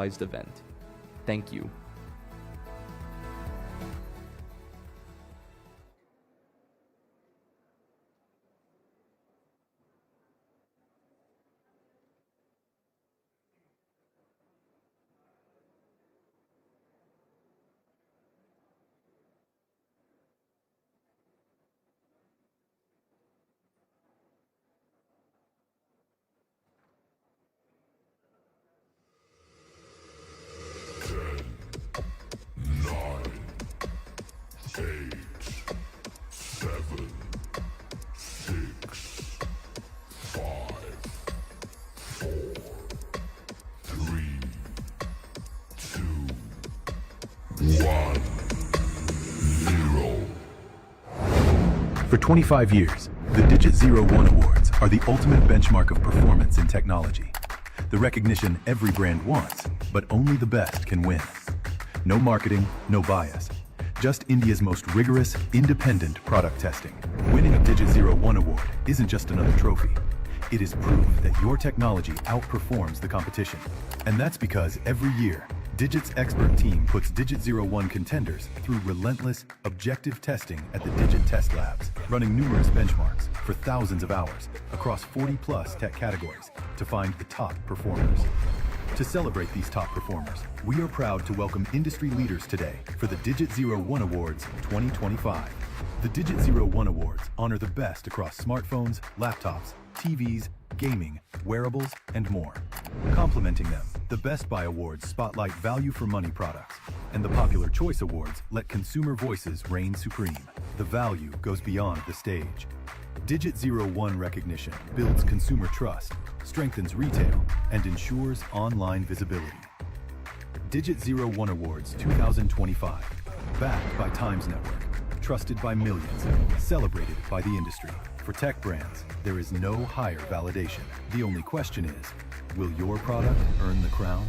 televised event. Thank you. For 25 years, the Digit Zero1 Awards are the ultimate benchmark of performance in technology. The recognition every brand wants, but only the best can win. No marketing, no bias. Just India's most rigorous, independent product testing. Winning a Digit Zero1 Award isn't just another trophy. It is proof that your technology outperforms the competition. And that's because every year, Digit's expert team puts Digit Zero1 contenders through relentless, objective testing at the Digit Test Labs, running numerous benchmarks for thousands of hours across 40+ tech categories to find the top performers. To celebrate these top performers, we are proud to welcome industry leaders today for the Digit Zero1 Awards 2025. The Digit Zero1 Awards honor the best across smartphones, laptops, TVs, gaming, wearables, and more. Complementing them, the Best Buy Awards spotlight value for money products, and the Popular Choice Awards let consumer voices reign supreme. The value goes beyond the stage. Digit Zero1 recognition builds consumer trust, strengthens retail, and ensures online visibility. Digit Zero1 Awards 2025, backed by Times Network, trusted by millions, celebrated by the industry. For tech brands, there is no higher validation. The only question is, will your product earn the crown?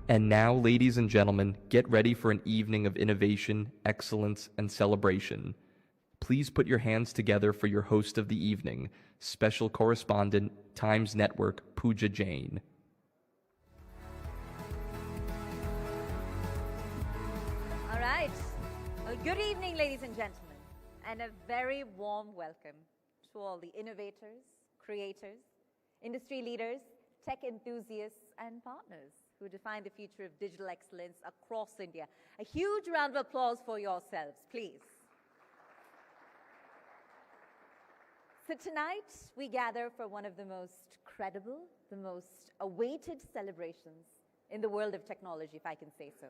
And now, ladies and gentlemen, get ready for an evening of innovation, excellence, and celebration. Please put your hands together for your host of the evening, special correspondent, Times Network, Pooja Jain. All right. Well, good evening, ladies and gentlemen, and a very warm welcome to all the innovators, creators, industry leaders, tech enthusiasts, and partners who define the future of digital excellence across India. A huge round of applause for yourselves, please. So tonight, we gather for one of the most credible, the most awaited celebrations in the world of technology, if I can say so.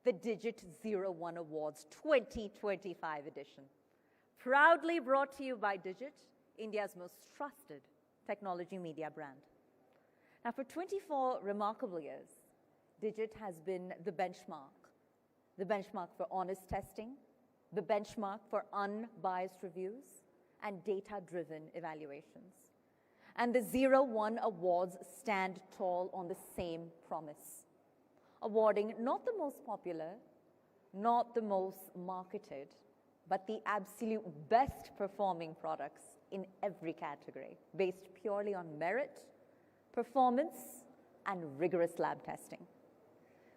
The Digit Zero1 Awards 2025 edition. Proudly brought to you by Digit, India's most trusted technology media brand. Now, for 24 remarkable years, Digit has been the benchmark for honest testing, the benchmark for unbiased reviews, and data-driven evaluations. And the Zero1 Awards stand tall on the same promise, awarding not the most popular, not the most marketed, but the absolute best performing products in every category, based purely on merit, performance, and rigorous lab testing.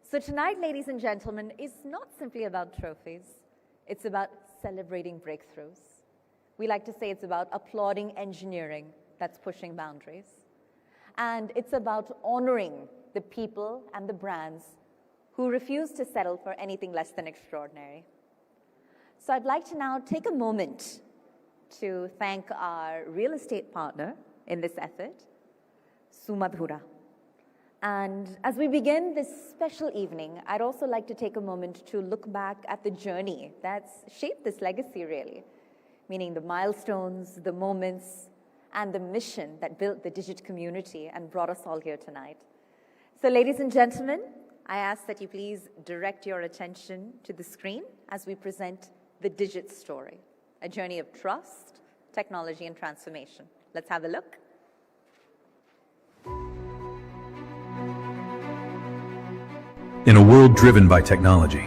So tonight, ladies and gentlemen, is not simply about trophies. It's about celebrating breakthroughs. We like to say it's about applauding engineering that's pushing boundaries. And it's about honoring the people and the brands who refuse to settle for anything less than extraordinary. So I'd like to now take a moment to thank our real estate partner in this effort, Sumadhura. And as we begin this special evening, I'd also like to take a moment to look back at the journey that's shaped this legacy, really, meaning the milestones, the moments, and the mission that built the Digit community and brought us all here tonight. So ladies and gentlemen, I ask that you please direct your attention to the screen as we present the Digit story, a journey of trust, technology, and transformation. Let's have a look. In a world driven by technology,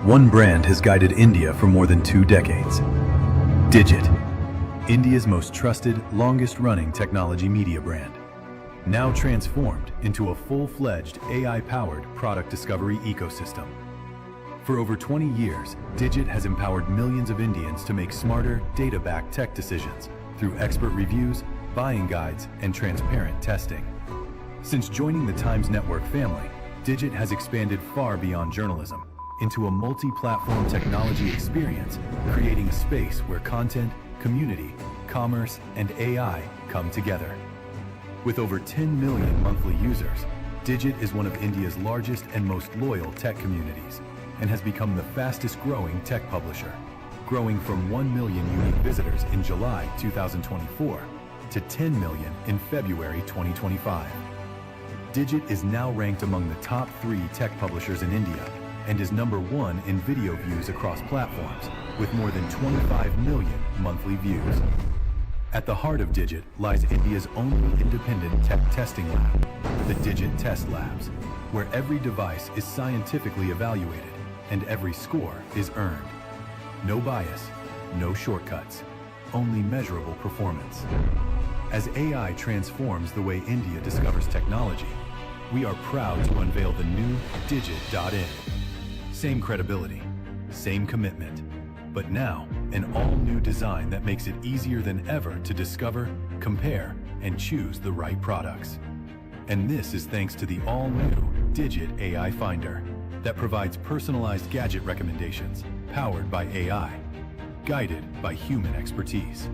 one brand has guided India for more than 2 decades. Digit. India's most trusted, longest-running technology media brand. Now transformed into a full-fledged AI-powered product discovery ecosystem. For over 20 years, Digit has empowered millions of Indians to make smarter, data-backed tech decisions through expert reviews, buying guides, and transparent testing. Since joining the Times Network family, Digit has expanded far beyond journalism into a multi-platform technology experience, creating a space where content, community, commerce, and AI come together. With over 10 million monthly users, Digit is one of India's largest and most loyal tech communities and has become the fastest growing tech publisher, growing from 1 million unique visitors in July 2024 to 10 million in February 2025. Digit is now ranked among the top 3 tech publishers in India and is #1 in video views across platforms with more than 25 million monthly views. At the heart of Digit lies India's only independent tech testing lab, the Digit Test Labs, where every device is scientifically evaluated and every score is earned. No bias, no shortcuts, only measurable performance. As AI transforms the way India discovers technology, we are proud to unveil the new Digit.in. Same credibility, same commitment, but now an all-new design that makes it easier than ever to discover, compare, and choose the right products. And this is thanks to the all-new Digit AI Finder that provides personalized gadget recommendations powered by AI, guided by human expertise.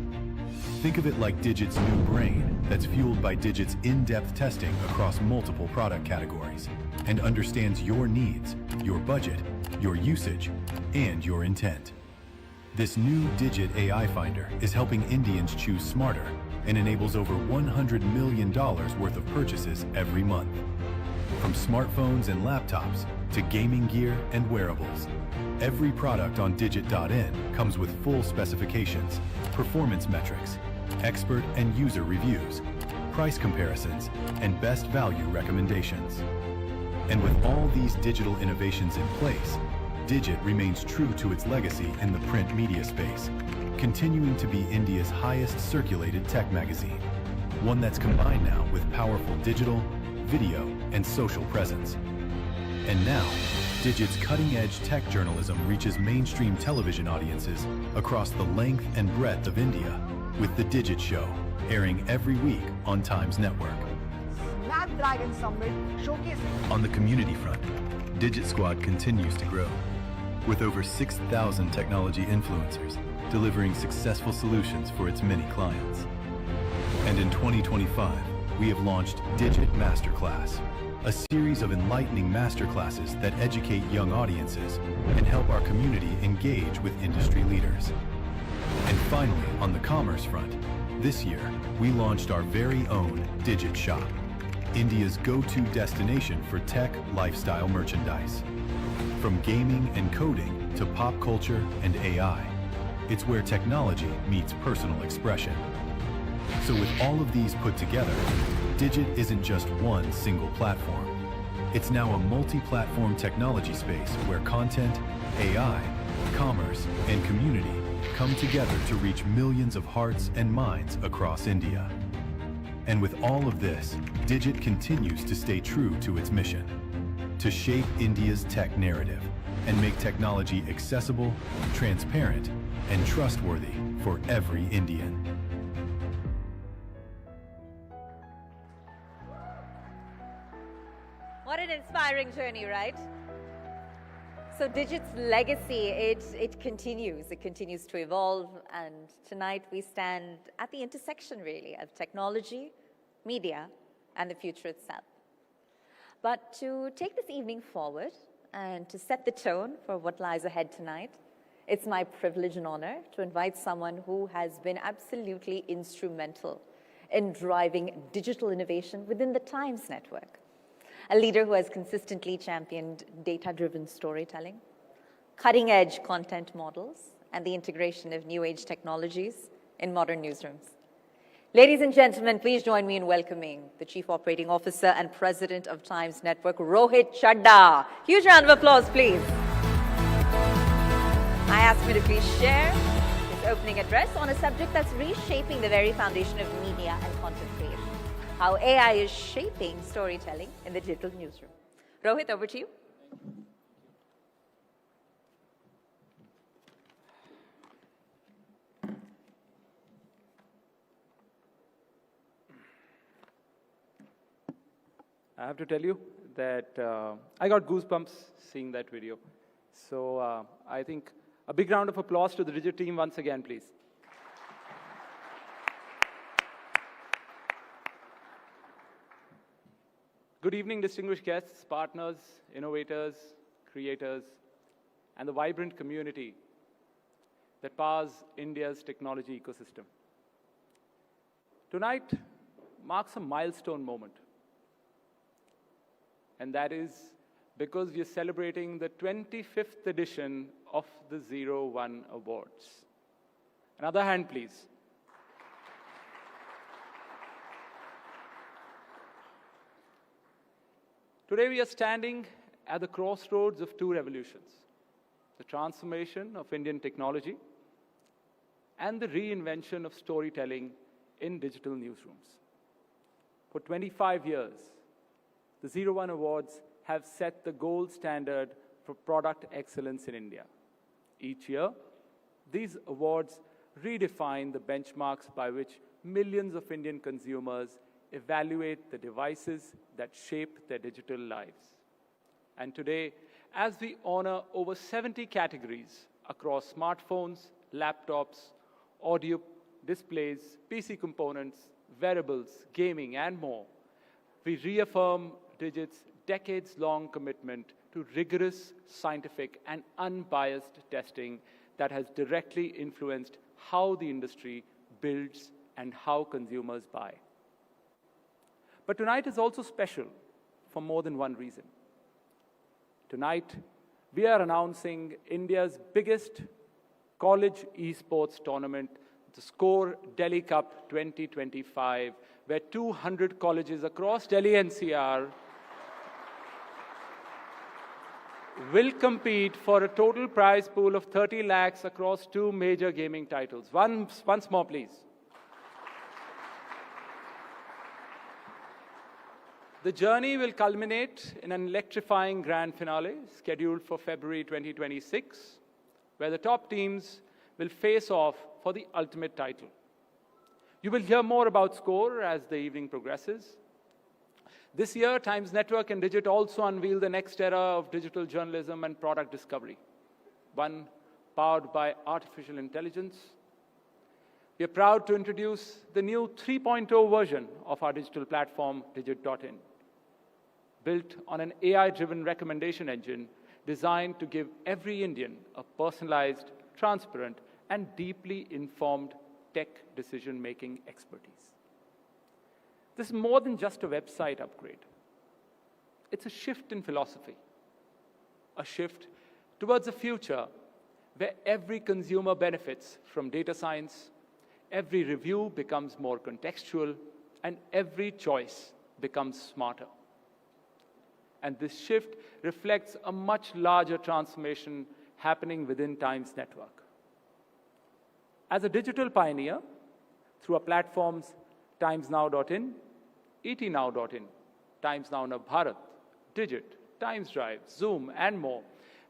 Think of it like Digit's new brain that's fueled by Digit's in-depth testing across multiple product categories and understands your needs, your budget, your usage, and your intent. This new Digit AI Finder is helping Indians choose smarter and enables over $100 million worth of purchases every month. From smartphones and laptops to gaming gear and wearables, every product on Digit.in comes with full specifications, performance metrics, expert and user reviews, price comparisons, and best value recommendations. And with all these digital innovations in place, Digit remains true to its legacy in the print media space, continuing to be India's highest circulated tech magazine, one that's combined now with powerful digital, video, and social presence. And now, Digit's cutting-edge tech journalism reaches mainstream television audiences across the length and breadth of India, with The Digit Show airing every week on Times Network. Snapdragon Summit showcasing. On the community front, Digit Squad continues to grow, with over 6,000 technology influencers delivering successful solutions for its many clients. And in 2025, we have launched Digit Masterclass, a series of enlightening masterclasses that educate young audiences and help our community engage with industry leaders. And finally, on the commerce front, this year, we launched our very own Digit Shop, India's go-to destination for tech lifestyle merchandise. From gaming and coding to pop culture and AI, it's where technology meets personal expression. So with all of these put together, Digit isn't just one single platform. It's now a multi-platform technology space where content, AI, commerce, and community come together to reach millions of hearts and minds across India. And with all of this, Digit continues to stay true to its mission, to shape India's tech narrative and make technology accessible, transparent, and trustworthy for every Indian. What an inspiring journey, right? So Digit's legacy, it continues. It continues to evolve. And tonight we stand at the intersection, really, of technology, media, and the future itself. But to take this evening forward and to set the tone for what lies ahead tonight, it's my privilege and honor to invite someone who has been absolutely instrumental in driving digital innovation within the Times Network. A leader who has consistently championed data-driven storytelling, cutting-edge content models, and the integration of new-age technologies in modern newsrooms. Ladies and gentlemen, please join me in welcoming the Chief Operating Officer and President of Times Network, Rohit Chadha. Huge round of applause, please. I ask you to please share his opening address on a subject that's reshaping the very foundation of media and content creation. How AI is shaping storytelling in the digital newsroom. Rohit, over to you. I have to tell you that I got goosebumps seeing that video. So I think a big round of applause to the Digit team once again, please. Good evening, distinguished guests, partners, innovators, creators, and the vibrant community that powers India's technology ecosystem. Tonight marks a milestone moment. And that is because we are celebrating the 25th edition of the Zero1 Awards. Another hand, please. Today we are standing at the crossroads of two revolutions: the transformation of Indian technology and the reinvention of storytelling in digital newsrooms. For 25 years, the Zero1 Awards have set the gold standard for product excellence in India. Each year, these awards redefine the benchmarks by which millions of Indian consumers evaluate the devices that shape their digital lives. And today, as we honor over 70 categories across smartphones, laptops, audio displays, PC components, wearables, gaming, and more, we reaffirm Digit's decades-long commitment to rigorous, scientific, and unbiased testing that has directly influenced how the industry builds and how consumers buy. But tonight is also special for more than one reason. Tonight, we are announcing India's biggest college esports tournament, the Score Delhi Cup 2025, where 200 colleges across Delhi NCR will compete for a total prize pool of 30 lakhs across two major gaming titles. Once more, please. The journey will culminate in an electrifying grand finale scheduled for February 2026, where the top teams will face off for the ultimate title. You will hear more about Score as the evening progresses. This year, Times Network and Digit also unveil the next era of digital journalism and product discovery, one powered by artificial intelligence. We are proud to introduce the new 3.0 version of our digital platform, Digit.in, built on an AI-driven recommendation engine designed to give every Indian a personalized, transparent, and deeply informed tech decision-making expertise. This is more than just a website upgrade. It's a shift in philosophy, a shift towards a future where every consumer benefits from data science, every review becomes more contextual, and every choice becomes smarter. And this shift reflects a much larger transformation happening within Times Network. As a digital pioneer, through our platforms timesnow.in, etnow.in, Times Now Bharat, Digit, Times Drive, Zoom, and more,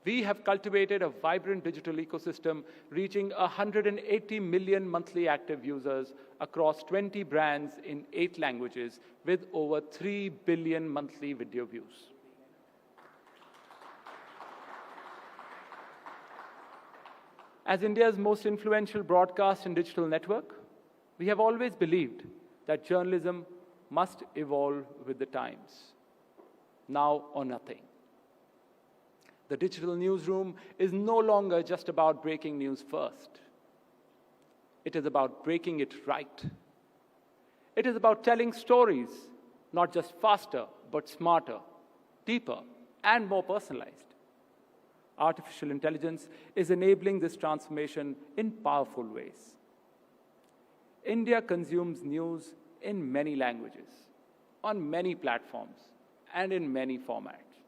we have cultivated a vibrant digital ecosystem reaching 180 million monthly active users across 20 brands in 8 languages with over 3 billion monthly video views. As India's most influential broadcast and digital network, we have always believed that journalism must evolve with the times, now or nothing. The digital newsroom is no longer just about breaking news first. It is about breaking it right. It is about telling stories, not just faster, but smarter, deeper, and more personalized. Artificial intelligence is enabling this transformation in powerful ways. India consumes news in many languages, on many platforms, and in many formats.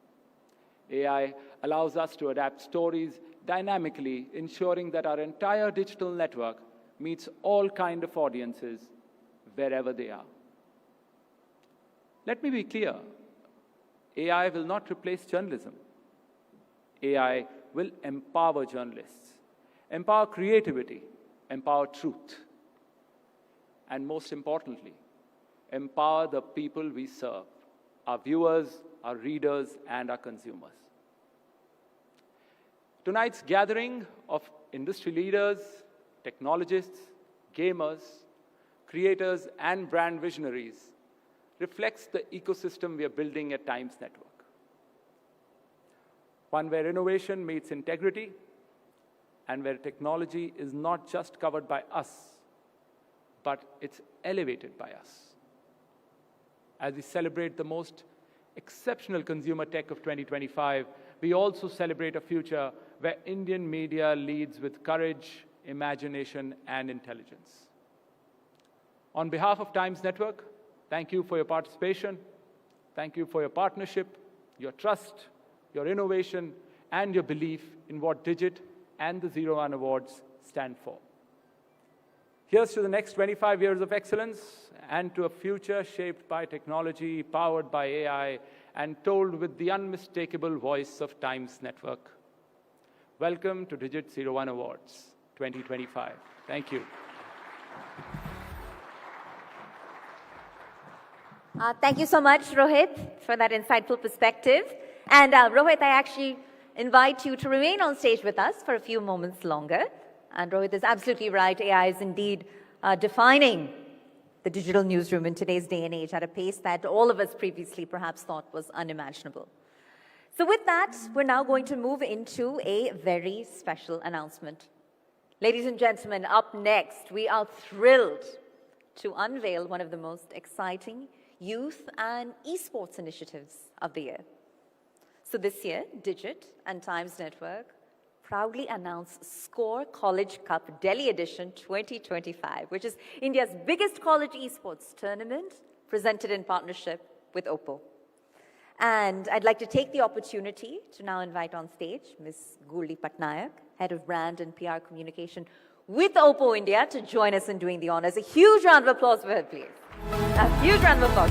AI allows us to adapt stories dynamically ensuring that our entire digital network meets all kinds of audiences wherever they are. Let me be clear, AI will not replace journalism. AI will empower journalists, empower creativity, empower truth, and most importantly, empower the people we serve, our viewers, our readers, and our consumers. Tonight's gathering of industry leaders, technologists, gamers, creators, and brand visionaries reflects the ecosystem we are building at Times Network. One where innovation meets integrity, and where technology is not just covered by us, but it's elevated by us. As we celebrate the most exceptional consumer tech of 2025, we also celebrate a future where Indian media leads with courage, imagination, and intelligence. On behalf of Times Network, thank you for your participation. Thank you for your partnership, your trust, your innovation, and your belief in what Digit and the Zero1 Awards stand for. Here's to the next 25 years of excellence and to a future shaped by technology, powered by AI, and told with the unmistakable voice of Times Network. Welcome to Digit Zero1 Awards 2025. Thank you. Thank you so much, Rohit, for that insightful perspective. And Rohit, I actually invite you to remain on stage with us for a few moments longer. And Rohit is absolutely right. AI is indeed defining the digital newsroom in today's day and age at a pace that all of us previously perhaps thought was unimaginable. So with that, we're now going to move into a very special announcement. Ladies and gentlemen, up next, we are thrilled to unveil one of the most exciting youth and esports initiatives of the year. So this year, Digit and Times Network proudly announce Score College Cup Delhi Edition 2025, which is India's biggest college esports tournament, presented in partnership with Oppo. And I'd like to take the opportunity to now invite on stage Ms. Gurli Patnaik, Head of Brand and PR Communication with Oppo India, to join us in doing the honors. A huge round of applause for her, please. A huge round of applause.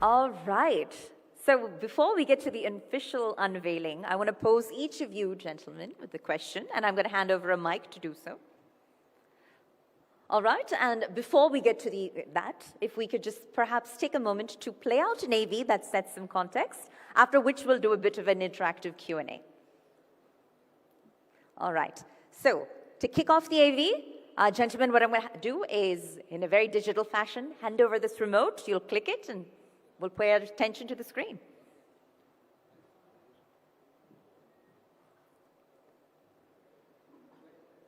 All right. So before we get to the official unveiling, I want to pose each of you gentlemen with a question, and I'm going to hand over a mic to do so. All right, and before we get to that, if we could just perhaps take a moment to play out an AV that sets some context, after which we'll do a bit of an interactive Q&A. All right, so to kick off the AV, gentlemen, what I'm going to do is, in a very digital fashion, hand over this remote, you'll click it, and we'll pay our attention to the screen.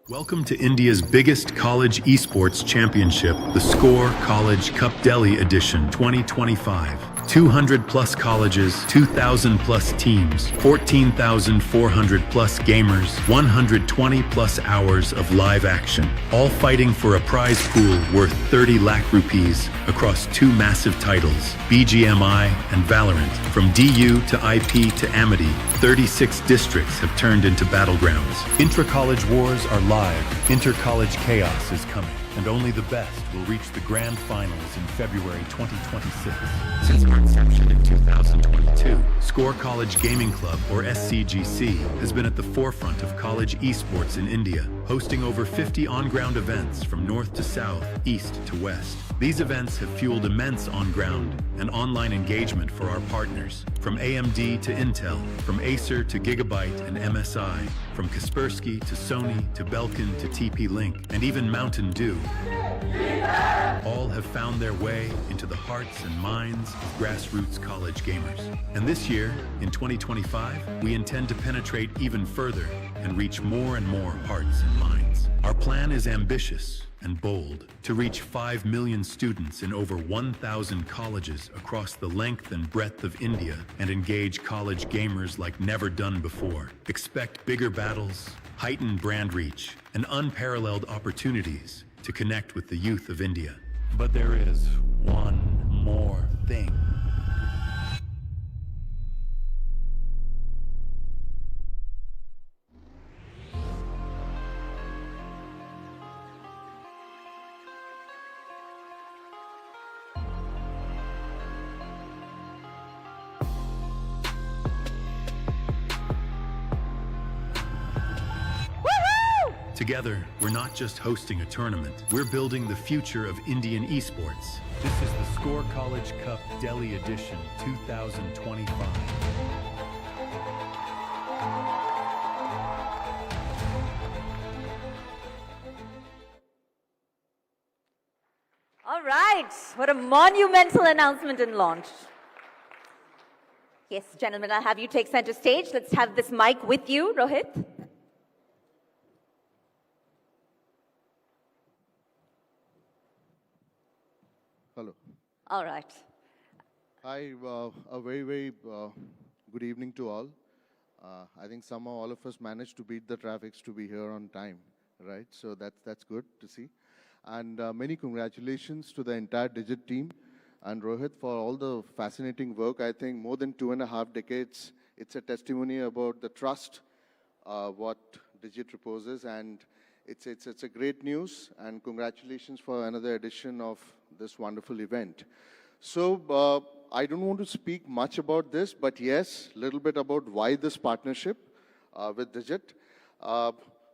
Welcome to India's biggest college esports championship, the Score College Cup Delhi Edition 2025. 200 plus colleges, 2,000 plus teams, 14,400 plus gamers, 120 plus hours of live action, all fighting for a prize pool worth 30 lakh rupees across two massive titles, BGMI and Valorant. From DU to IP to Amity, 36 districts have turned into battlegrounds. Intra-college wars are live, inter-college chaos is coming, and only the best will reach the grand finals in February 2026. Since our inception in 2022, Score College Gaming Club, or SCGC, has been at the forefront of college esports in India, hosting over 50 on-ground events from north to south, east to west. These events have fueled immense on-ground and online engagement for our partners, from AMD to Intel, from Acer to Gigabyte and MSI, from Kaspersky to Sony to Belkin to TP-Link, and even Mountain Dew. All have found their way into the hearts and minds of grassroots college gamers. And this year, in 2025, we intend to penetrate even further and reach more and more hearts and minds. Our plan is ambitious and bold, to reach 5 million students in over 1,000 colleges across the length and breadth of India and engage college gamers like never done before. Expect bigger battles, heightened brand reach, and unparalleled opportunities to connect with the youth of India. But there is one more thing. Together, we're not just hosting a tournament, we're building the future of Indian esports. This is the Score College Cup Delhi Edition 2025. All right, what a monumental announcement and launch. Yes, gentlemen, I'll have you take center stage. Let's have this mic with you, Rohit. Hello. All right. Hi, a very good evening to all. I think somehow all of us managed to beat the traffic to be here on time, right? So that's good to see. And many congratulations to the entire Digit team and Rohit for all the fascinating work. I think more than 2.5 decades, it's a testimony about the trust what Digit reposes, and it's a great news, and congratulations for another edition of this wonderful event. So I don't want to speak much about this, but yes, a little bit about why this partnership with Digit.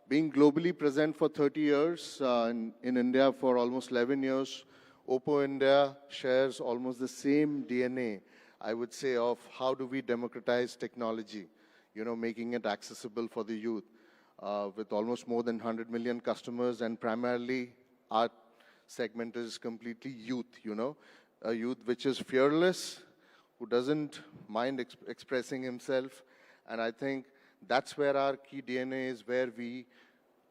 Being globally present for 30 years, in India for almost 11 years, Oppo India shares almost the same DNA, I would say, of how do we democratize technology, making it accessible for the youth. With almost more than 100 million customers, and primarily our segment is completely youth, a youth which is fearless, who doesn't mind expressing himself. And I think that's where our key DNA is, where we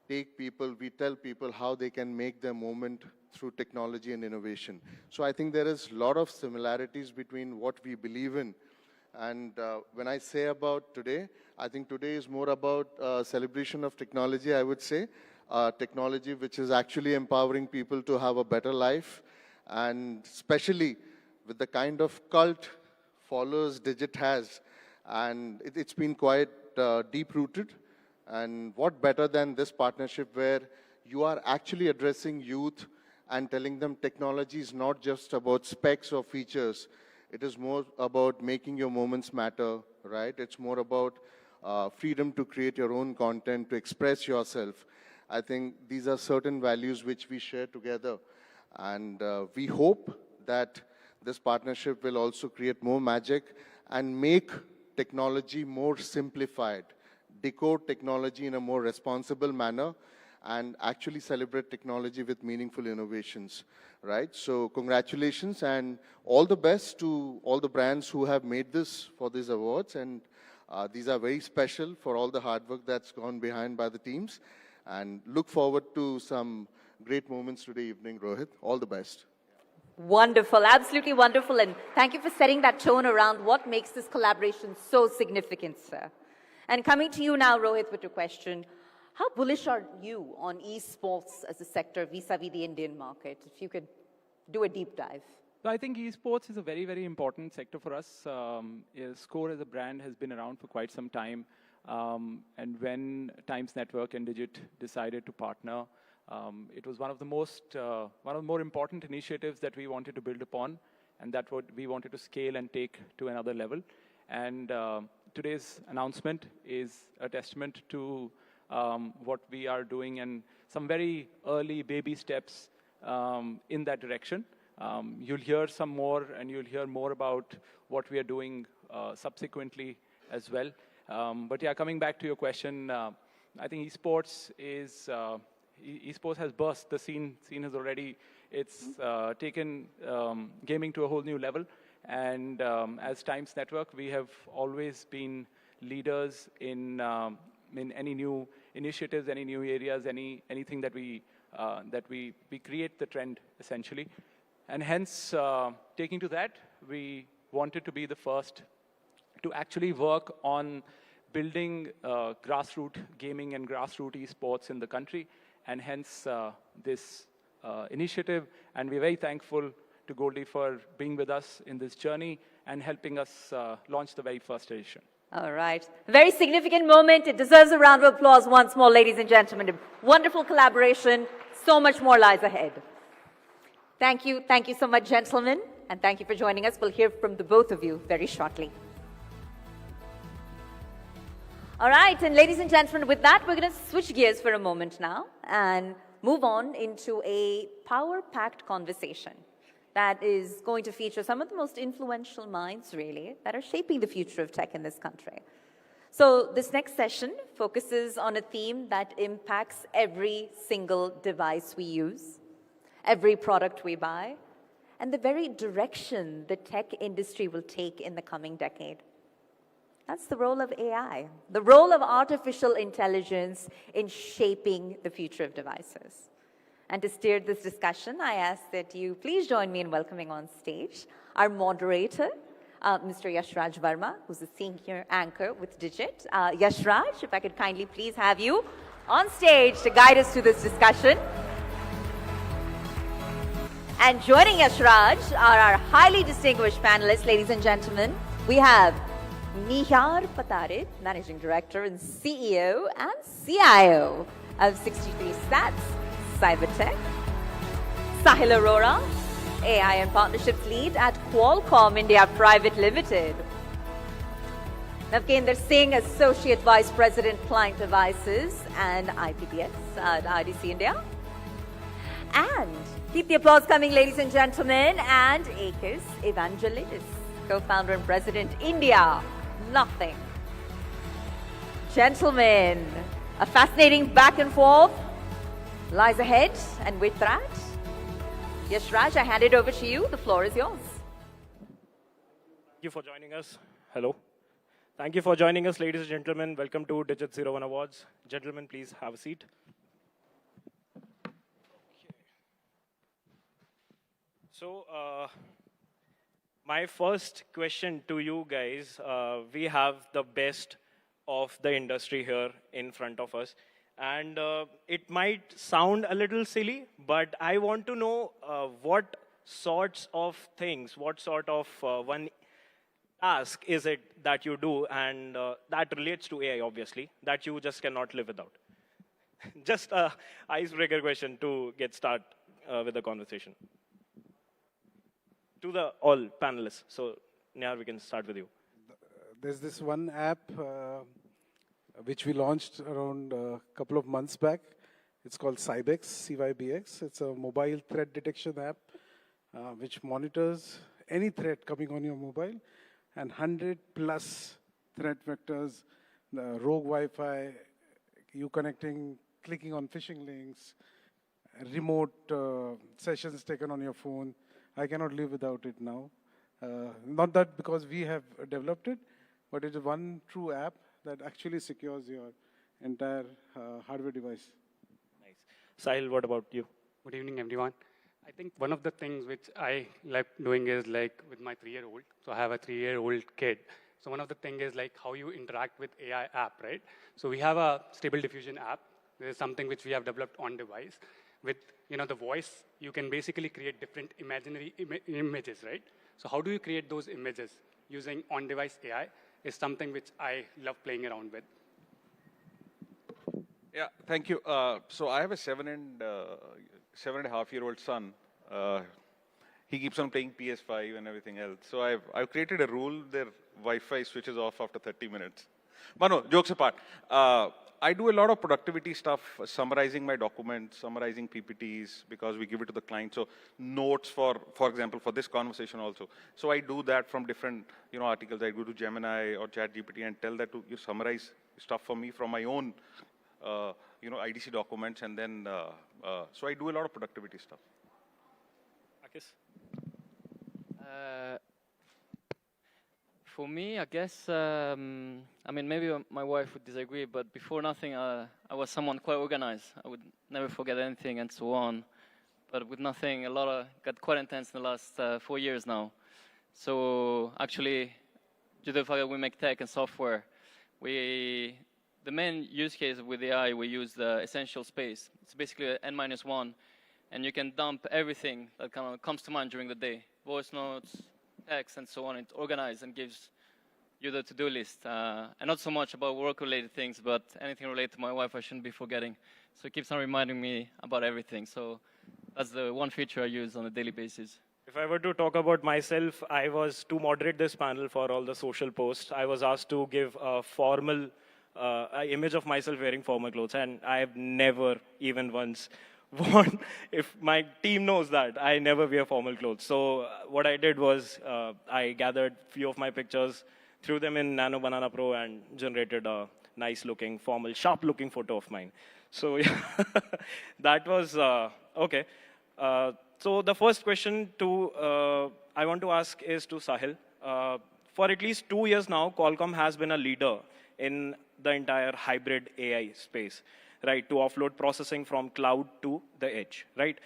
take people, we tell people how they can make their moment through technology and innovation. So I think there is a lot of similarities between what we believe in. And when I say about today, I think today is more about celebration of technology, I would say. Technology which is actually empowering people to have a better life, and especially with the kind of cult followers Digit has. And it's been quite deep-rooted. And what better than this partnership where you are actually addressing youth and telling them technology is not just about specs or features. It is more about making your moments matter, right? It's more about freedom to create your own content, to express yourself. I think these are certain values which we share together. And we hope that this partnership will also create more magic and make technology more simplified, decode technology in a more responsible manner, and actually celebrate technology with meaningful innovations, right? So congratulations and all the best to all the brands who have made this for these awards. And these are very special for all the hard work that's gone behind by the teams. And look forward to some great moments today evening, Rohit. All the best. Wonderful, absolutely wonderful. And thank you for setting that tone around what makes this collaboration so significant, sir. And coming to you now, Rohit, with your question. How bullish are you on esports as a sector vis-a-vis the Indian market? If you could do a deep dive. So I think esports is a very important sector for us. Score as a brand has been around for quite some time. And when Times Network and Digit decided to partner, it was one of the more important initiatives that we wanted to build upon, and that what we wanted to scale and take to another level. And today's announcement is a testament to what we are doing and some very early baby steps in that direction. You'll hear some more, and you'll hear more about what we are doing subsequently as well. But yeah, coming back to your question, I think esports has burst. The scene has already, it's taken gaming to a whole new level. And as Times Network, we have always been leaders in any new initiatives, any new areas, anything that we create the trend essentially. And hence, taking to that, we wanted to be the first to actually work on building grassroots gaming and grassroots esports in the country, and hence this initiative. And we're very thankful to Goldie for being with us in this journey and helping us launch the very first edition. All right. A very significant moment. It deserves a round of applause once more, ladies and gentlemen. A wonderful collaboration. So much more lies ahead. Thank you. Thank you so much, gentlemen. And thank you for joining us. We'll hear from the both of you very shortly. All right, and ladies and gentlemen, with that, we're going to switch gears for a moment now and move on into a power-packed conversation that is going to feature some of the most influential minds, really, that are shaping the future of tech in this country. So this next session focuses on a theme that impacts every single device we use, every product we buy, and the very direction the tech industry will take in the coming decade. That's the role of AI, the role of artificial intelligence in shaping the future of devices. And to steer this discussion, I ask that you please join me in welcoming on stage our moderator, Mr. Yashraj Verma, who's a senior anchor with Digit. Yashraj, if I could kindly please have you on stage to guide us through this discussion. And joining Yashraj are our highly distinguished panelists, ladies and gentlemen. We have Nihar Patarid, Managing Director and CEO and CIO of 63 Stats, Cybertech. Sahil Arora, AI and Partnerships Lead at Qualcomm India Private Limited. Navkendra Singh, Associate Vice President, Client Devices and IPDS at IDC India. And keep the applause coming, ladies and gentlemen, and Akis Evangelidis, Co-Founder and President, India. Nothing. Gentlemen, a fascinating back and forth lies ahead, and with that, Yashraj, I hand it over to you. The floor is yours. Thank you for joining us. Hello. Thank you for joining us, ladies and gentlemen. Welcome to Digit Zero1 Awards. Gentlemen, please have a seat. So, my first question to you guys, we have the best of the industry here in front of us. And it might sound a little silly, but I want to know what sorts of things, what sort of one task is it that you do, and that relates to AI, obviously, that you just cannot live without. Just an icebreaker question to get started with the conversation. To the all panelists. So, Nihar, we can start with you. There's this one app which we launched around a couple of months back. It's called Cybex, CYBX. It's a mobile threat detection app which monitors any threat coming on your mobile, and 100 plus threat vectors, rogue Wi-Fi, you connecting, clicking on phishing links, remote sessions taken on your phone. I cannot live without it now. Not that because we have developed it, but it is one true app that actually secures your entire hardware device. Nice. Sahil, what about you? Good evening, everyone. I think one of the things which I like doing is like with my 3-year-old. So I have a 3-year-old kid. So one of the things is like how you interact with AI app, right? So we have a Stable Diffusion app. This is something which we have developed on device. With the voice, you can basically create different imaginary images, right? So how do you create those images using on-device AI is something which I love playing around with. Yeah, thank you. So I have a 7.5-year-old son. He keeps on playing PS5 and everything else. So I've created a rule their Wi-Fi switches off after 30 minutes. But no, jokes apart. I do a lot of productivity stuff, summarizing my documents, summarizing PPTs, because we give it to the client. So notes for example, for this conversation also. So I do that from different articles. I go to Gemini or ChatGPT and tell that to summarize stuff for me from my own IDC documents, and then so I do a lot of productivity stuff. Akis? For me, I guess, I mean, maybe my wife would disagree, but before nothing, I was someone quite organized. I would never forget anything and so on. But with nothing, got quite intense in the last 4 years now. So actually, due to the fact that we make tech and software, the main use case with AI, we use the essential space. It's basically an N-1, and you can dump everything that kind of comes to mind during the day. Voice notes, text, and so on. It's organized and gives you the to-do list. And not so much about work-related things, but anything related to my wife I shouldn't be forgetting. So it keeps on reminding me about everything. So that's the one feature I use on a daily basis. If I were to talk about myself, I was to moderate this panel for all the social posts. I was asked to give a formal an image of myself wearing formal clothes, and I have never even once worn, if my team knows that, I never wear formal clothes. So what I did was I gathered few of my pictures, threw them in Nano Banana Pro, and generated a nice-looking, formal, sharp-looking photo of mine. So yeah, that was okay. So the first question I want to ask is to Sahil. For at least 2 years now, Qualcomm has been a leader in the entire hybrid AI space, right, to offload processing from cloud to the edge, right?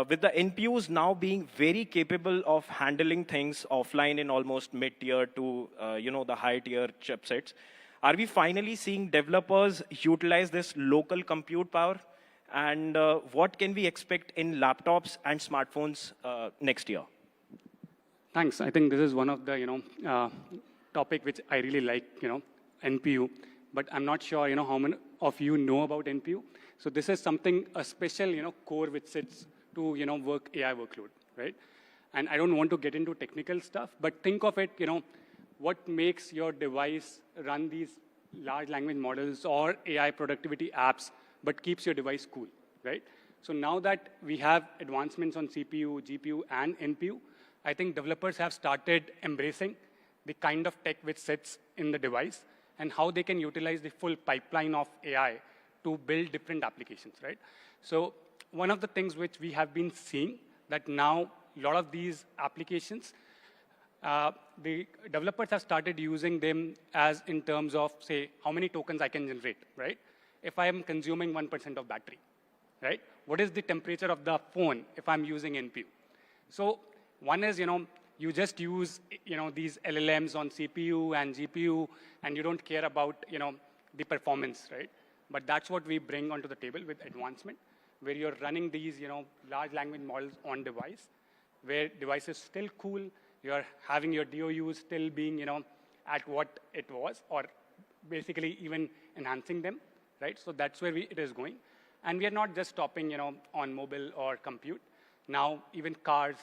With the NPUs now being very capable of handling things offline in almost mid-tier to the high-tier chipsets, are we finally seeing developers utilize this local compute power? And what can we expect in laptops and smartphones next year? Thanks. I think this is one of the topic which I really like, NPU. But I'm not sure how many of you know about NPU. So this is something, a special core which sits to work AI workload, right? And I don't want to get into technical stuff, but think of it, what makes your device run these large language models or AI productivity apps, but keeps your device cool, right? So now that we have advancements on CPU, GPU, and NPU, I think developers have started embracing the kind of tech which sits in the device and how they can utilize the full pipeline of AI to build different applications, right? So one of the things which we have been seeing that now a lot of these applications, the developers have started using them as in terms of, say, how many tokens I can generate, right? If I am consuming 1% of battery, right? What is the temperature of the phone if I'm using NPU? So one is, you just use, these LLMs on CPU and GPU, and you don't care about, the performance, right? But that's what we bring onto the table with advancement, where you're running these, large language models on device, where device is still cool, you're having your DOUs still being, at what it was, or basically even enhancing them, right? So that's where it is going. And we are not just stopping, on mobile or compute. Now, even cars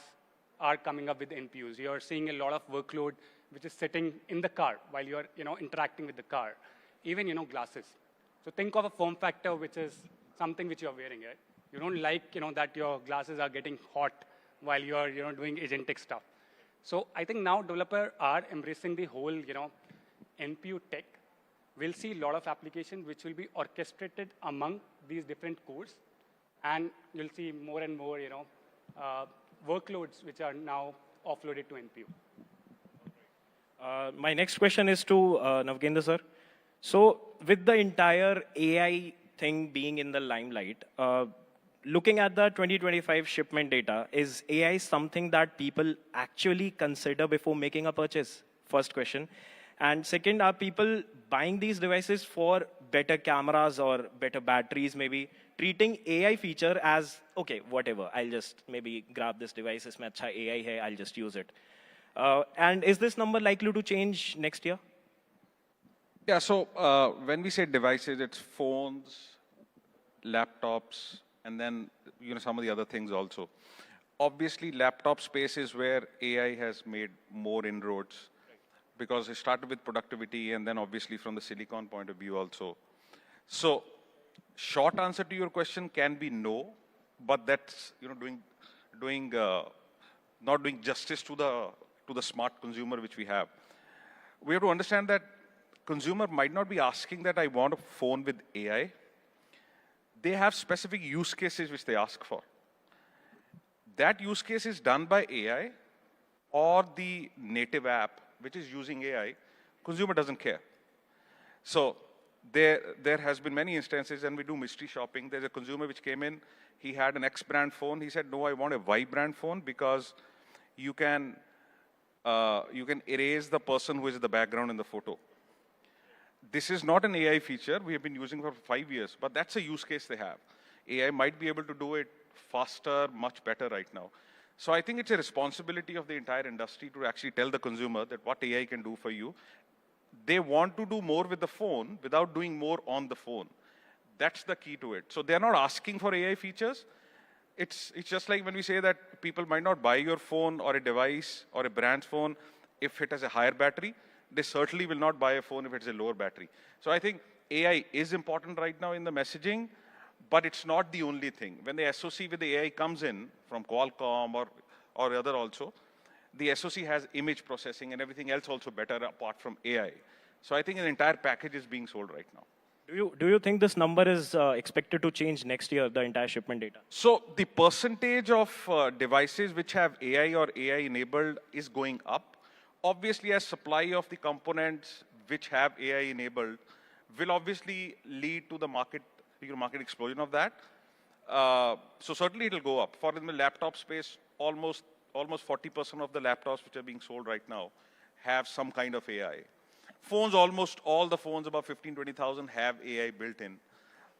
are coming up with NPUs. You're seeing a lot of workload which is sitting in the car while you're, interacting with the car. Even, glasses. So think of a form factor which is something which you're wearing, right? You don't like, that your glasses are getting hot while you're, doing agentic stuff. So I think now developers are embracing the whole, NPU tech. We'll see a lot of applications which will be orchestrated among these different cores. And you'll see more and more, workloads which are now offloaded to NPU. My next question is to Navgendra sir. So with the entire AI thing being in the limelight, looking at the 2025 shipment data, is AI something that people actually consider before making a purchase? First question. And second, are people buying these devices for better cameras or better batteries, maybe treating AI feature as, okay, whatever, I'll just maybe grab this device, isme acha AI hai, I'll just use it. And is this number likely to change next year? Yeah, so when we say devices, it's phones, laptops, and then some of the other things also. Obviously, laptop space is where AI has made more inroads, because it started with productivity and then obviously from the silicon point of view also. So short answer to your question can be no, but that's not doing justice to the smart consumer which we have. We have to understand that consumer might not be asking that I want a phone with AI. They have specific use cases which they ask for. That use case is done by AI or the native app which is using AI. Consumer doesn't care. So there has been many instances, and we do mystery shopping. There's a consumer which came in, he had an X brand phone. He said, no, I want a Y brand phone because you can erase the person who is in the background in the photo. This is not an AI feature we have been using for 5 years, but that's a use case they have. AI might be able to do it faster, much better right now. So I think it's a responsibility of the entire industry to actually tell the consumer that what AI can do for you. They want to do more with the phone without doing more on the phone. That's the key to it. So they're not asking for AI features. It's just like when we say that people might not buy your phone or a device or a brand's phone if it has a higher battery. they certainly will not buy a phone if it's a lower battery. So I think AI is important right now in the messaging, but it's not the only thing. When the SoC with the AI comes in from Qualcomm or other also, the SoC has image processing and everything else also better apart from AI. So I think an entire package is being sold right now. Do you think this number is expected to change next year, the entire shipment data? So the percentage of devices which have AI or AI enabled is going up. Obviously, as supply of the components which have AI enabled will obviously lead to the market explosion of that. So certainly it will go up. For in the laptop space, almost 40% of the laptops which are being sold right now have some kind of AI. Phones, almost all the phones, about 20,000 have AI built in.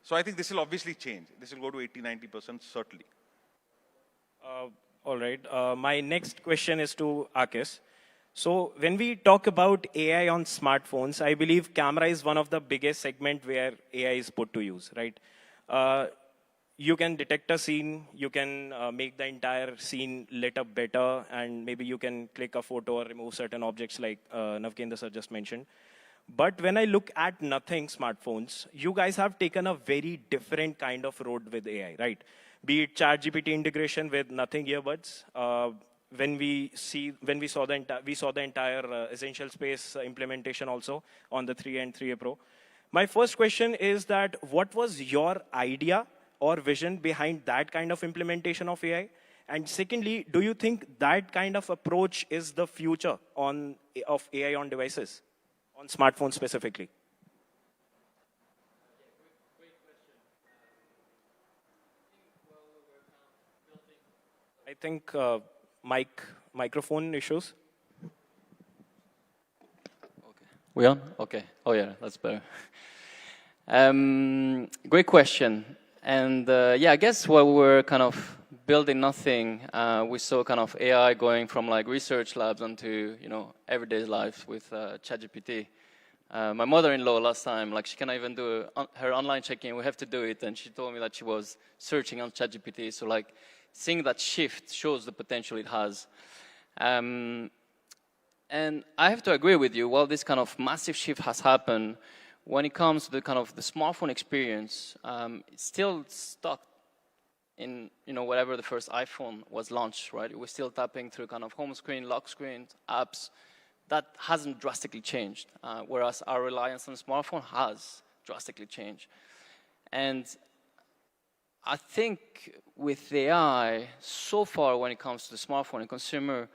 So I think this will obviously change. This will go to 80-90%, certainly. All right. My next question is to Akis. So when we talk about AI on smartphones, I believe camera is one of the biggest segment where AI is put to use, right? You can detect a scene, you can make the entire scene lit up better, and maybe you can click a photo or remove certain objects like Navkendra sir just mentioned. But when I look at Nothing smartphones, you guys have taken a very different kind of road with AI, right? Be it ChatGPT integration with Nothing earbuds. When we saw the entire Essential Space implementation also on the 3 and 3A Pro. My first question is that what was your idea or vision behind that kind of implementation of AI? And secondly, do you think that kind of approach is the future of AI on devices, on smartphones specifically? I think microphone issues. Okay. We on? Okay. Oh yeah, that's better. Great question. And yeah, I guess while we're kind of building Nothing, we saw kind of AI going from like research labs onto, everyday life with ChatGPT. My mother-in-law last time, like she cannot even do her online check-in, we have to do it, and she told me that she was searching on ChatGPT. So like seeing that shift shows the potential it has. And I have to agree with you, while this kind of massive shift has happened, when it comes to the kind of the smartphone experience, it's still stuck in, whatever the first iPhone was launched, right? We're still tapping through kind of home screen, lock screen, apps. That hasn't drastically changed, whereas our reliance on the smartphone has drastically changed. And I think with AI, so far when it comes to the smartphone and consumer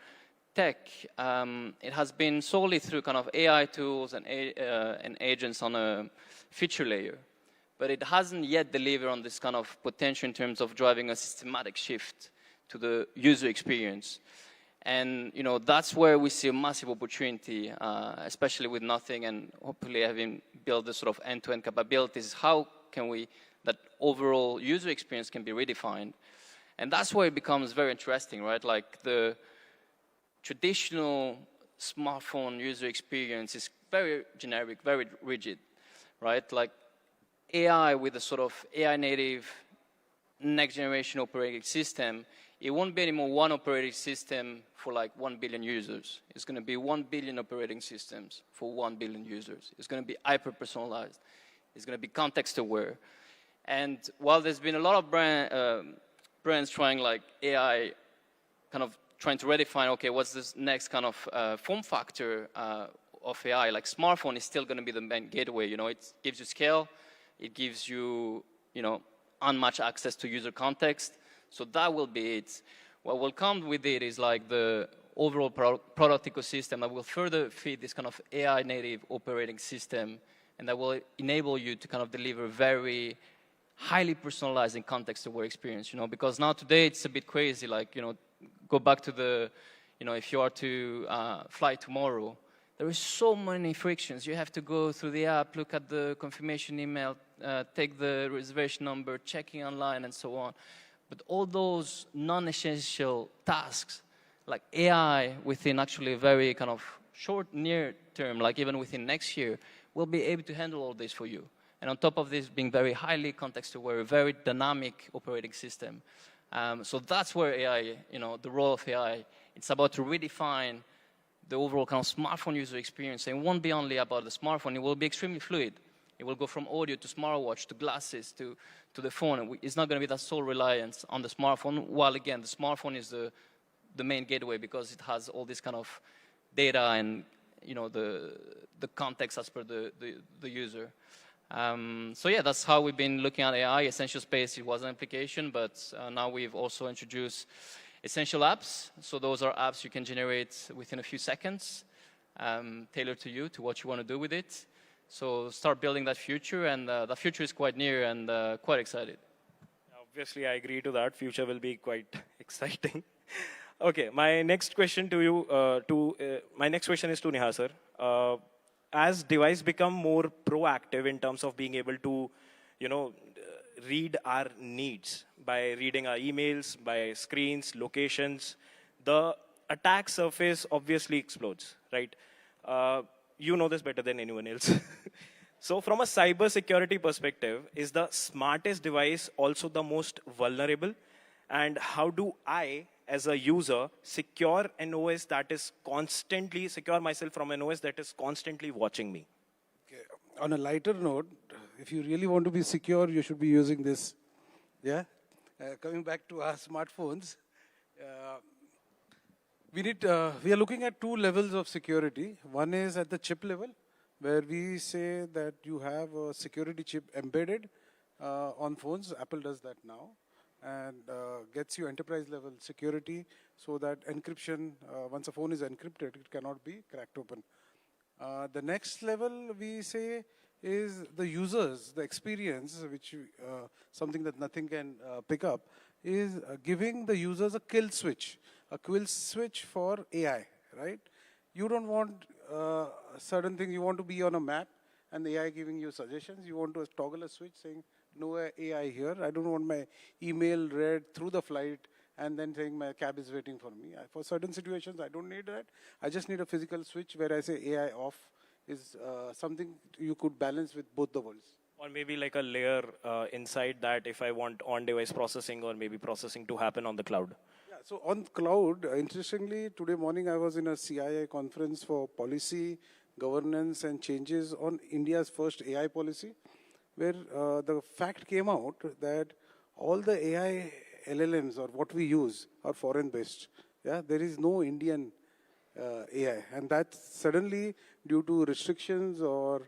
tech, it has been solely through kind of AI tools and agents on a feature layer. But it hasn't yet delivered on this kind of potential in terms of driving a systematic shift to the user experience. And that's where we see a massive opportunity, especially with Nothing and hopefully having built the sort of end-to-end capabilities. How can that overall user experience can be redefined? And that's where it becomes very interesting, right? Like the traditional smartphone user experience is very generic, very rigid, right? Like AI with a sort of AI native next generation operating system, it won't be anymore one operating system for like 1 billion users. It's going to be 1 billion operating systems for 1 billion users. It's going to be hyper-personalized. It's going to be context-aware. And while there's been a lot of brands trying like AI, kind of trying to redefine, okay, what's this next kind of form factor of AI, like smartphone is still going to be the main gateway. It gives you scale. It gives you, unmatched access to user context. So that will be it. What will come with it is like the overall product ecosystem that will further feed this kind of AI native operating system, and that will enable you to kind of deliver very highly personalized and context-aware experience, because now today it's a bit crazy, like, go back to the, if you are to fly tomorrow, there is so many frictions. You have to go through the app, look at the confirmation email, take the reservation number, checking online, and so on. But all those non-essential tasks, like AI within actually a very kind of short, near term, like even within next year, will be able to handle all this for you. And on top of this, being very highly context-aware, very dynamic operating system. So that's where AI, the role of AI, it's about to redefine the overall kind of smartphone user experience. And it won't be only about the smartphone, it will be extremely fluid. It will go from audio to smartwatch to glasses to the phone. It's not going to be that sole reliance on the smartphone, while again, the smartphone is the main gateway because it has all this kind of data and the context as per the user. So yeah, that's how we've been looking at AI. Essential Space, it was an application, but now we've also introduced essential apps. So those are apps you can generate within a few seconds, tailored to you, to what you want to do with it. So start building that future, and the future is quite near and quite excited. Obviously, I agree to that. Future will be quite exciting. Okay, my next question to you, my next question is to Neha, sir. As device become more proactive in terms of being able to, read our needs by reading our emails, by screens, locations, the attack surface obviously explodes, right? You know this better than anyone else. So from a cyber security perspective, is the smartest device also the most vulnerable? And how do I, as a user, secure myself from an OS that is constantly watching me? Okay. On a lighter note, if you really want to be secure, you should be using this. Yeah? Coming back to our smartphones, we are looking at two levels of security. One is at the chip level, where we say that you have a security chip embedded on phones. Apple does that now, and gets you enterprise level security so that encryption, once a phone is encrypted, it cannot be cracked open. The next level, we say, is the users, the experience, which something that nothing can pick up, is giving the users a kill switch for AI, right? You don't want certain things. You want to be on a map and the AI giving you suggestions. You want to toggle a switch saying, no AI here. I don't want my email read through the flight and then saying my cab is waiting for me. For certain situations, I don't need that. I just need a physical switch where I say AI off is something you could balance with both the worlds. Or maybe like a layer inside that if I want on-device processing or maybe processing to happen on the cloud. Yeah, so on cloud, interestingly, today morning I was in a CIA conference for policy, governance and changes on India's first AI policy, where the fact came out that all the AI LLMs or what we use are foreign-based. Yeah, there is no Indian AI, and that's suddenly due to restrictions or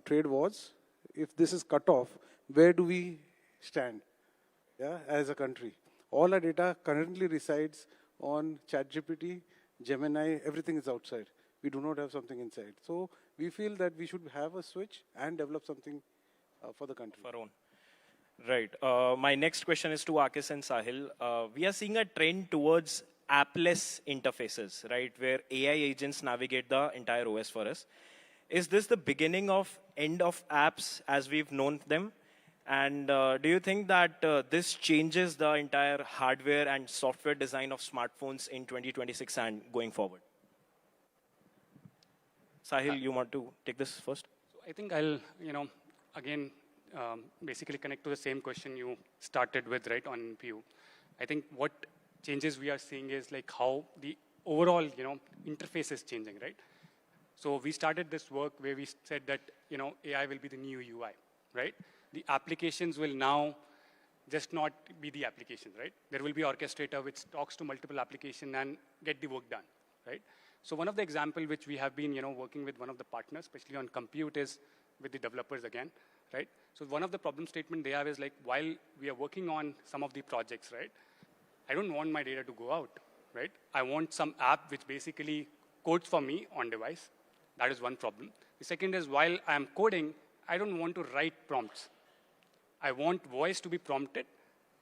trade wars. If this is cut off, where do we stand? Yeah, as a country, all our data currently resides on ChatGPT, Gemini. Everything is outside. We do not have something inside. So we feel that we should have a switch and develop something for the country. For own. Right. My next question is to Akis and Sahil. We are seeing a trend towards appless interfaces, right, where AI agents navigate the entire OS for us. Is this the beginning of end of apps as we've known them? And do you think that this changes the entire hardware and software design of smartphones in 2026 and going forward? Sahil, you want to take this first? So I think I'll, again, basically connect to the same question you started with, right, on NPU. I think what changes we are seeing is like how the overall, interface is changing, right? So we started this work where we said that, AI will be the new UI, right? The applications will now just not be the application, right? There will be orchestrator which talks to multiple applications and get the work done, right? So one of the examples which we have been, working with one of the partners, especially on compute, is with the developers again, right? So one of the problem statement they have is like, while we are working on some of the projects, right? I don't want my data to go out, right? I want some app which basically codes for me on device. That is one problem. The second is while I'm coding, I don't want to write prompts. I want voice to be prompted,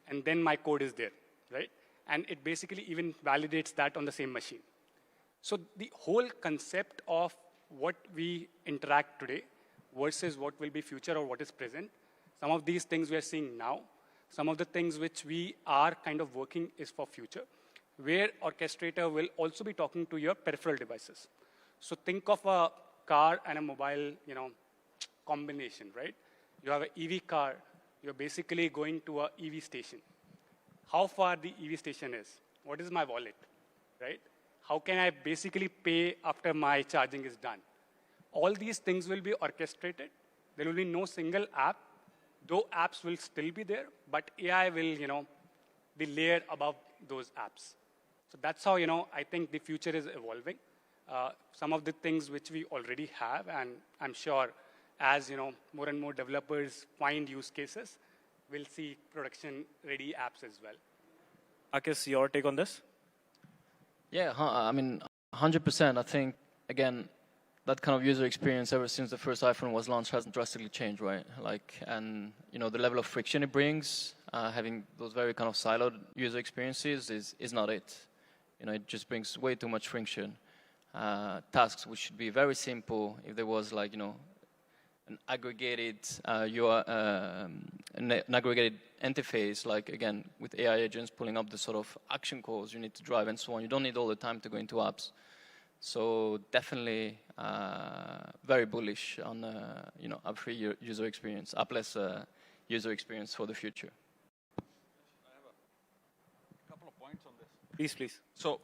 and then my code is there, right? And it basically even validates that on the same machine. So the whole concept of what we interact today versus what will be future or what is present, some of these things we are seeing now, some of the things which we are kind of working is for future, where orchestrator will also be talking to your peripheral devices. So think of a car and a mobile, combination, right? You have an EV car, you're basically going to a EV station. How far the EV station is? What is my wallet, right? how can I basically pay after my charging is done? All these things will be orchestrated. There will be no single app, though apps will still be there, but AI will, be layered above those apps. So that's how, I think the future is evolving. Some of the things which we already have, and I'm sure as, more and more developers find use cases, we'll see production-ready apps as well. Akis, your take on this? Yeah, I mean, 100%. I think, again, that kind of user experience ever since the first iPhone was launched hasn't drastically changed, right? And the level of friction it brings, having those very kind of siloed user experiences is not it. It just brings way too much friction. Tasks which should be very simple if there was an aggregated an aggregated interface, again, with AI agents pulling up the sort of action calls you need to drive and so on. You don't need all the time to go into apps. So definitely very bullish on app-free user experience, app-less user experience for the future. I have a couple of points on this. Please. So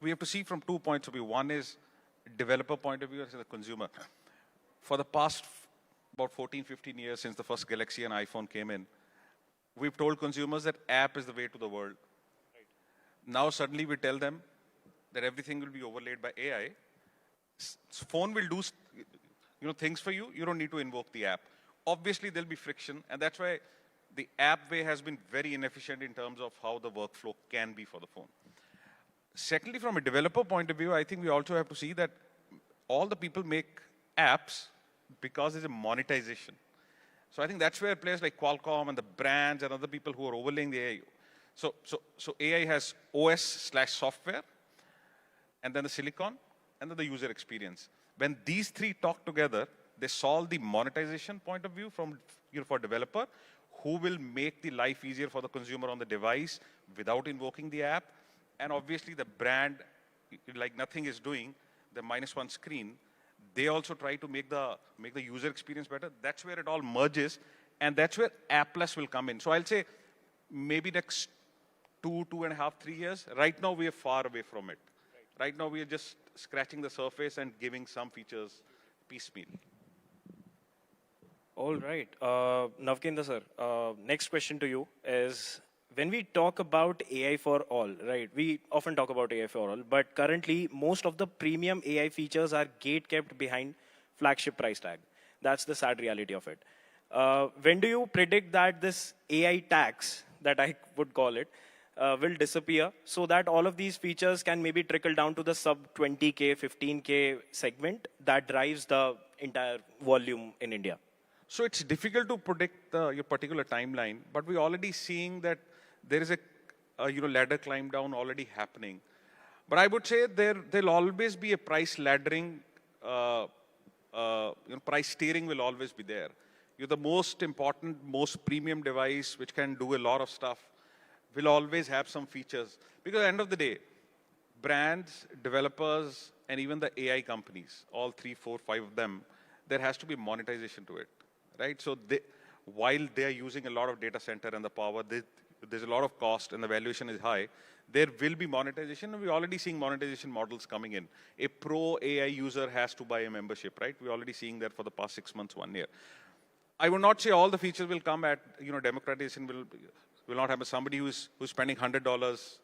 we have to see from 2 points of view. One is developer point of view as a consumer. For the past about 14, 15 years since the first Galaxy and iPhone came in, we've told consumers that app is the way to the world. Right. Now suddenly we tell them that everything will be overlaid by AI. Phone will do things for you. You don't need to invoke the app. Obviously, there'll be friction, and that's why the app way has been very inefficient in terms of how the workflow can be for the phone. Secondly, from a developer point of view, I think we also have to see that all the people make apps because there's a monetization. So I think that's where players like Qualcomm and the brands and other people who are overlaying the AI. So AI has OS/software, and then the silicon, and then the user experience. When these three talk together, they solve the monetization point of view for developer, who will make the life easier for the consumer on the device without invoking the app. And obviously the brand, like nothing is doing, the -1 screen, they also try to make the user experience better. That's where it all merges, and that's where appless will come in. So I'll say maybe next 2.5, 3 years. Right now we are far away from it. Right now we are just scratching the surface and giving some features piecemeal. All right. Navkendra sir, next question to you is, when we talk about AI for all, right, we often talk about AI for all, but currently most of the premium AI features are gate-kept behind flagship price tag. That's the sad reality of it. When do you predict that this AI tax, that I would call it, will disappear so that all of these features can maybe trickle down to the sub 20K, 15K segment that drives the entire volume in India? So it's difficult to predict your particular timeline, but we're already seeing that there is a ladder climb down already happening. But I would say there'll always be a price laddering, price steering will always be there. You're the most important, most premium device which can do a lot of stuff, will always have some features. Because at the end of the day, brands, developers, and even the AI companies, all 3, 4, 5 of them, there has to be monetization to it, right? So while they're using a lot of data center and the power, there's a lot of cost and the valuation is high, there will be monetization, and we're already seeing monetization models coming in. A pro AI user has to buy a membership, right? We're already seeing that for the past 6 months, 1 year. I would not say all the features will come at, democratization will not happen. Somebody who's spending $100,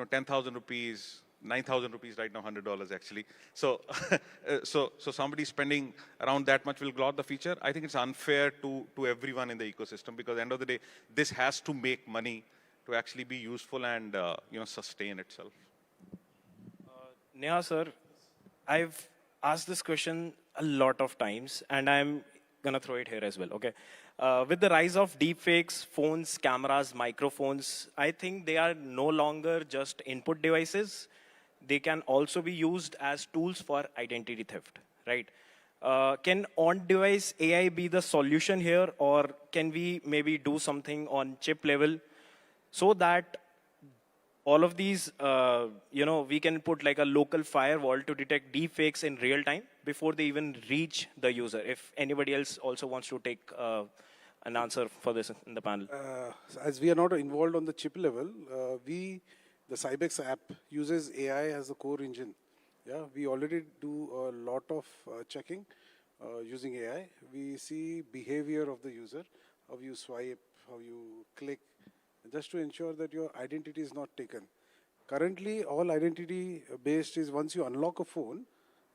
10,000 rupees, 9,000 rupees right now, $100 actually. So, so somebody spending around that much will got the feature. I think it's unfair to everyone in the ecosystem, because at the end of the day, this has to make money to actually be useful and sustain itself. Neha sir, I've asked this question a lot of times, and I'm gonna throw it here as well, okay? With the rise of deepfakes, phones, cameras, microphones, I think they are no longer just input devices. They can also be used as tools for identity theft, right? Can on-device AI be the solution here, or can we maybe do something on chip level so that all of these, we can put like a local firewall to detect deepfakes in real time before they even reach the user? If anybody else also wants to take an answer for this in the panel. As we are not involved on the chip level, we the Cybex app uses AI as the core engine. Yeah, we already do a lot of checking using AI. We see behavior of the user, how you swipe, how you click, just to ensure that your identity is not taken. Currently, all identity based is once you unlock a phone,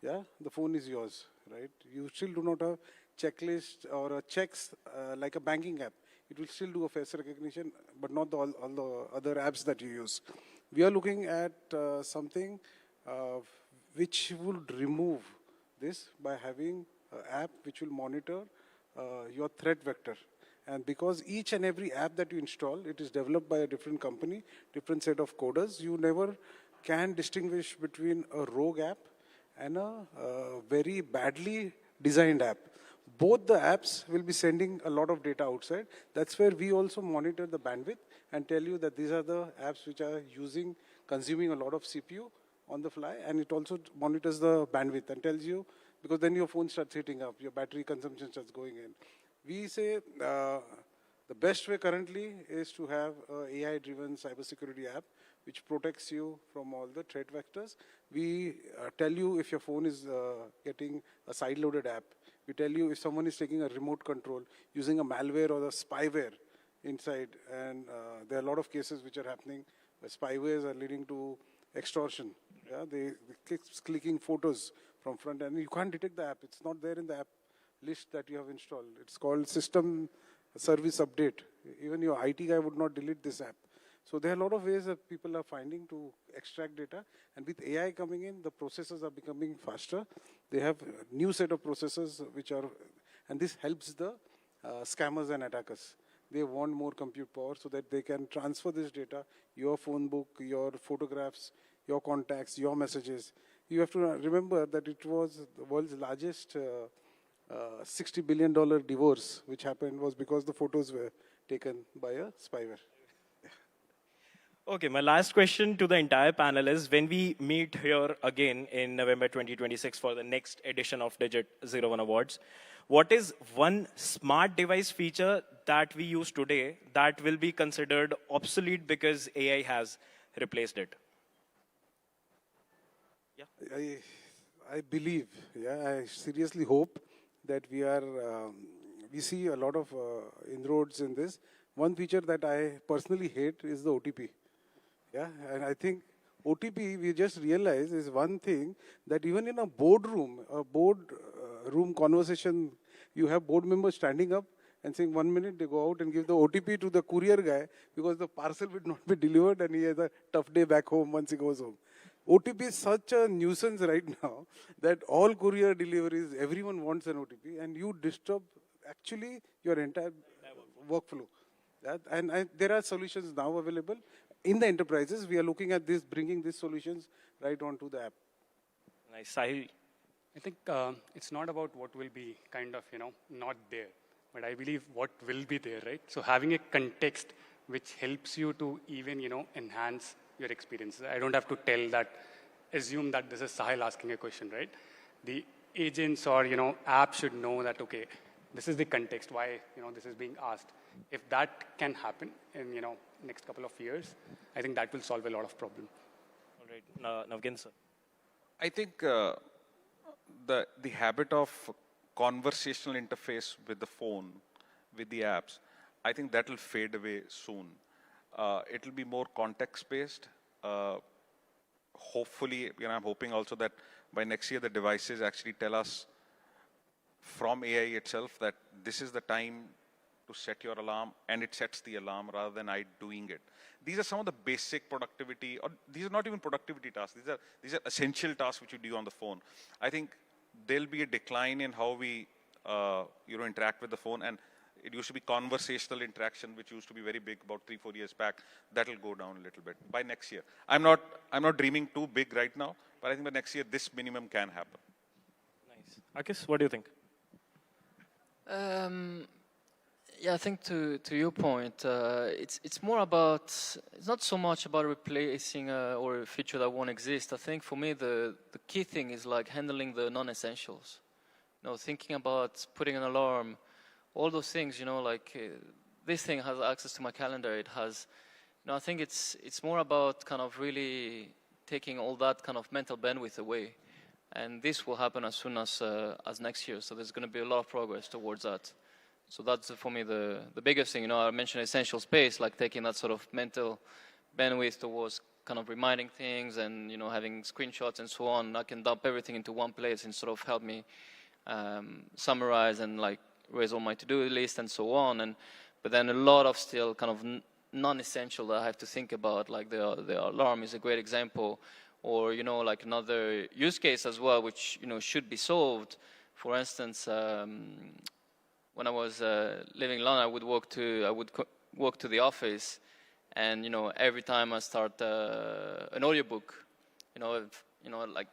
yeah, the phone is yours, right? You still do not have checklist or a checks like a banking app. It will still do a face recognition, but not all the other apps that you use. We are looking at something which would remove this by having an app which will monitor your threat vector. And because each and every app that you install, it is developed by a different company, different set of coders, you never can distinguish between a rogue app and a very badly designed app. Both the apps will be sending a lot of data outside. That's where we also monitor the bandwidth and tell you that these are the apps which are consuming a lot of CPU on the fly, and it also monitors the bandwidth and tells you, because then your phone starts heating up, your battery consumption starts going in. We say the best way currently is to have an AI-driven cybersecurity app which protects you from all the threat vectors. We tell you if your phone is getting a side-loaded app. We tell you if someone is taking a remote control using a malware or a spyware inside. And there are a lot of cases which are happening where spywares are leading to extortion. Yeah, they clicking photos from front end. You can't detect the app. It's not there in the app list that you have installed. It's called system service update. Even your IT guy would not delete this app. So there are a lot of ways that people are finding to extract data. And with AI coming in, the processes are becoming faster. They have a new set of processes which are, and this helps the scammers and attackers. They want more compute power so that they can transfer this data, your phone book, your photographs, your contacts, your messages. You have to remember that it was the world's largest $60 billion divorce, which happened was because the photos were taken by a spyware. Okay, my last question to the entire panel is, when we meet here again in November 2026 for the next edition of Digit Zero1 Awards, what is one smart device feature that we use today that will be considered obsolete because AI has replaced it? Yeah. I believe, yeah, I seriously hope that we see a lot of inroads in this. One feature that I personally hate is the OTP. Yeah, and I think OTP, we just realize, is one thing that even in a boardroom conversation, you have board members standing up and saying 1 minute, they go out and give the OTP to the courier guy because the parcel will not be delivered and he has a tough day back home once he goes home. OTP is such a nuisance right now that all courier deliveries, everyone wants an OTP, and you disturb actually your entire workflow. And there are solutions now available. In the enterprises, we are looking at this, bringing these solutions right onto the app. Nice. Sahil? I think it's not about what will be kind of, not there, but I believe what will be there, right? So having a context which helps you to even, enhance your experience. I don't have to assume that this is Sahil asking a question, right? The agents or, app should know that, okay, this is the context why, this is being asked. If that can happen in, next couple of years, I think that will solve a lot of problems. All right. Navgin, sir. I think the habit of conversational interface with the phone, with the apps, I think that will fade away soon. It will be more context-based. Hopefully, I'm hoping also that by next year, the devices actually tell us from AI itself that this is the time to set your alarm, and it sets the alarm rather than I doing it. These are some of the basic productivity, or these are not even productivity tasks. These are essential tasks which you do on the phone. I think there'll be a decline in how we interact with the phone, and it used to be conversational interaction, which used to be very big about 3-4 years back. That'll go down a little bit by next year. I'm not dreaming too big right now, but I think by next year this minimum can happen. Nice. Akis, what do you think? Yeah, I think to your point, it's more about, it's not so much about replacing or a feature that won't exist. I think for me the key thing is like handling the non-essentials. Thinking about putting an alarm, all those things. This thing has access to my calendar. It has I think it's more about kind of really taking all that kind of mental bandwidth away. And this will happen as soon as next year. So there's going to be a lot of progress towards that. So that's, for me, the biggest thing. I mentioned essential space, like taking that sort of mental bandwidth towards kind of reminding things and, having screenshots and so on. I can dump everything into one place and sort of help me summarize and, like, raise all my to-do list and so on. But then a lot of still kind of non-essential that I have to think about, like the alarm is a great example. Or, like another use case as well, which, should be solved. For instance, when I was living in London, I would walk to the office, and every time I start an audiobook, like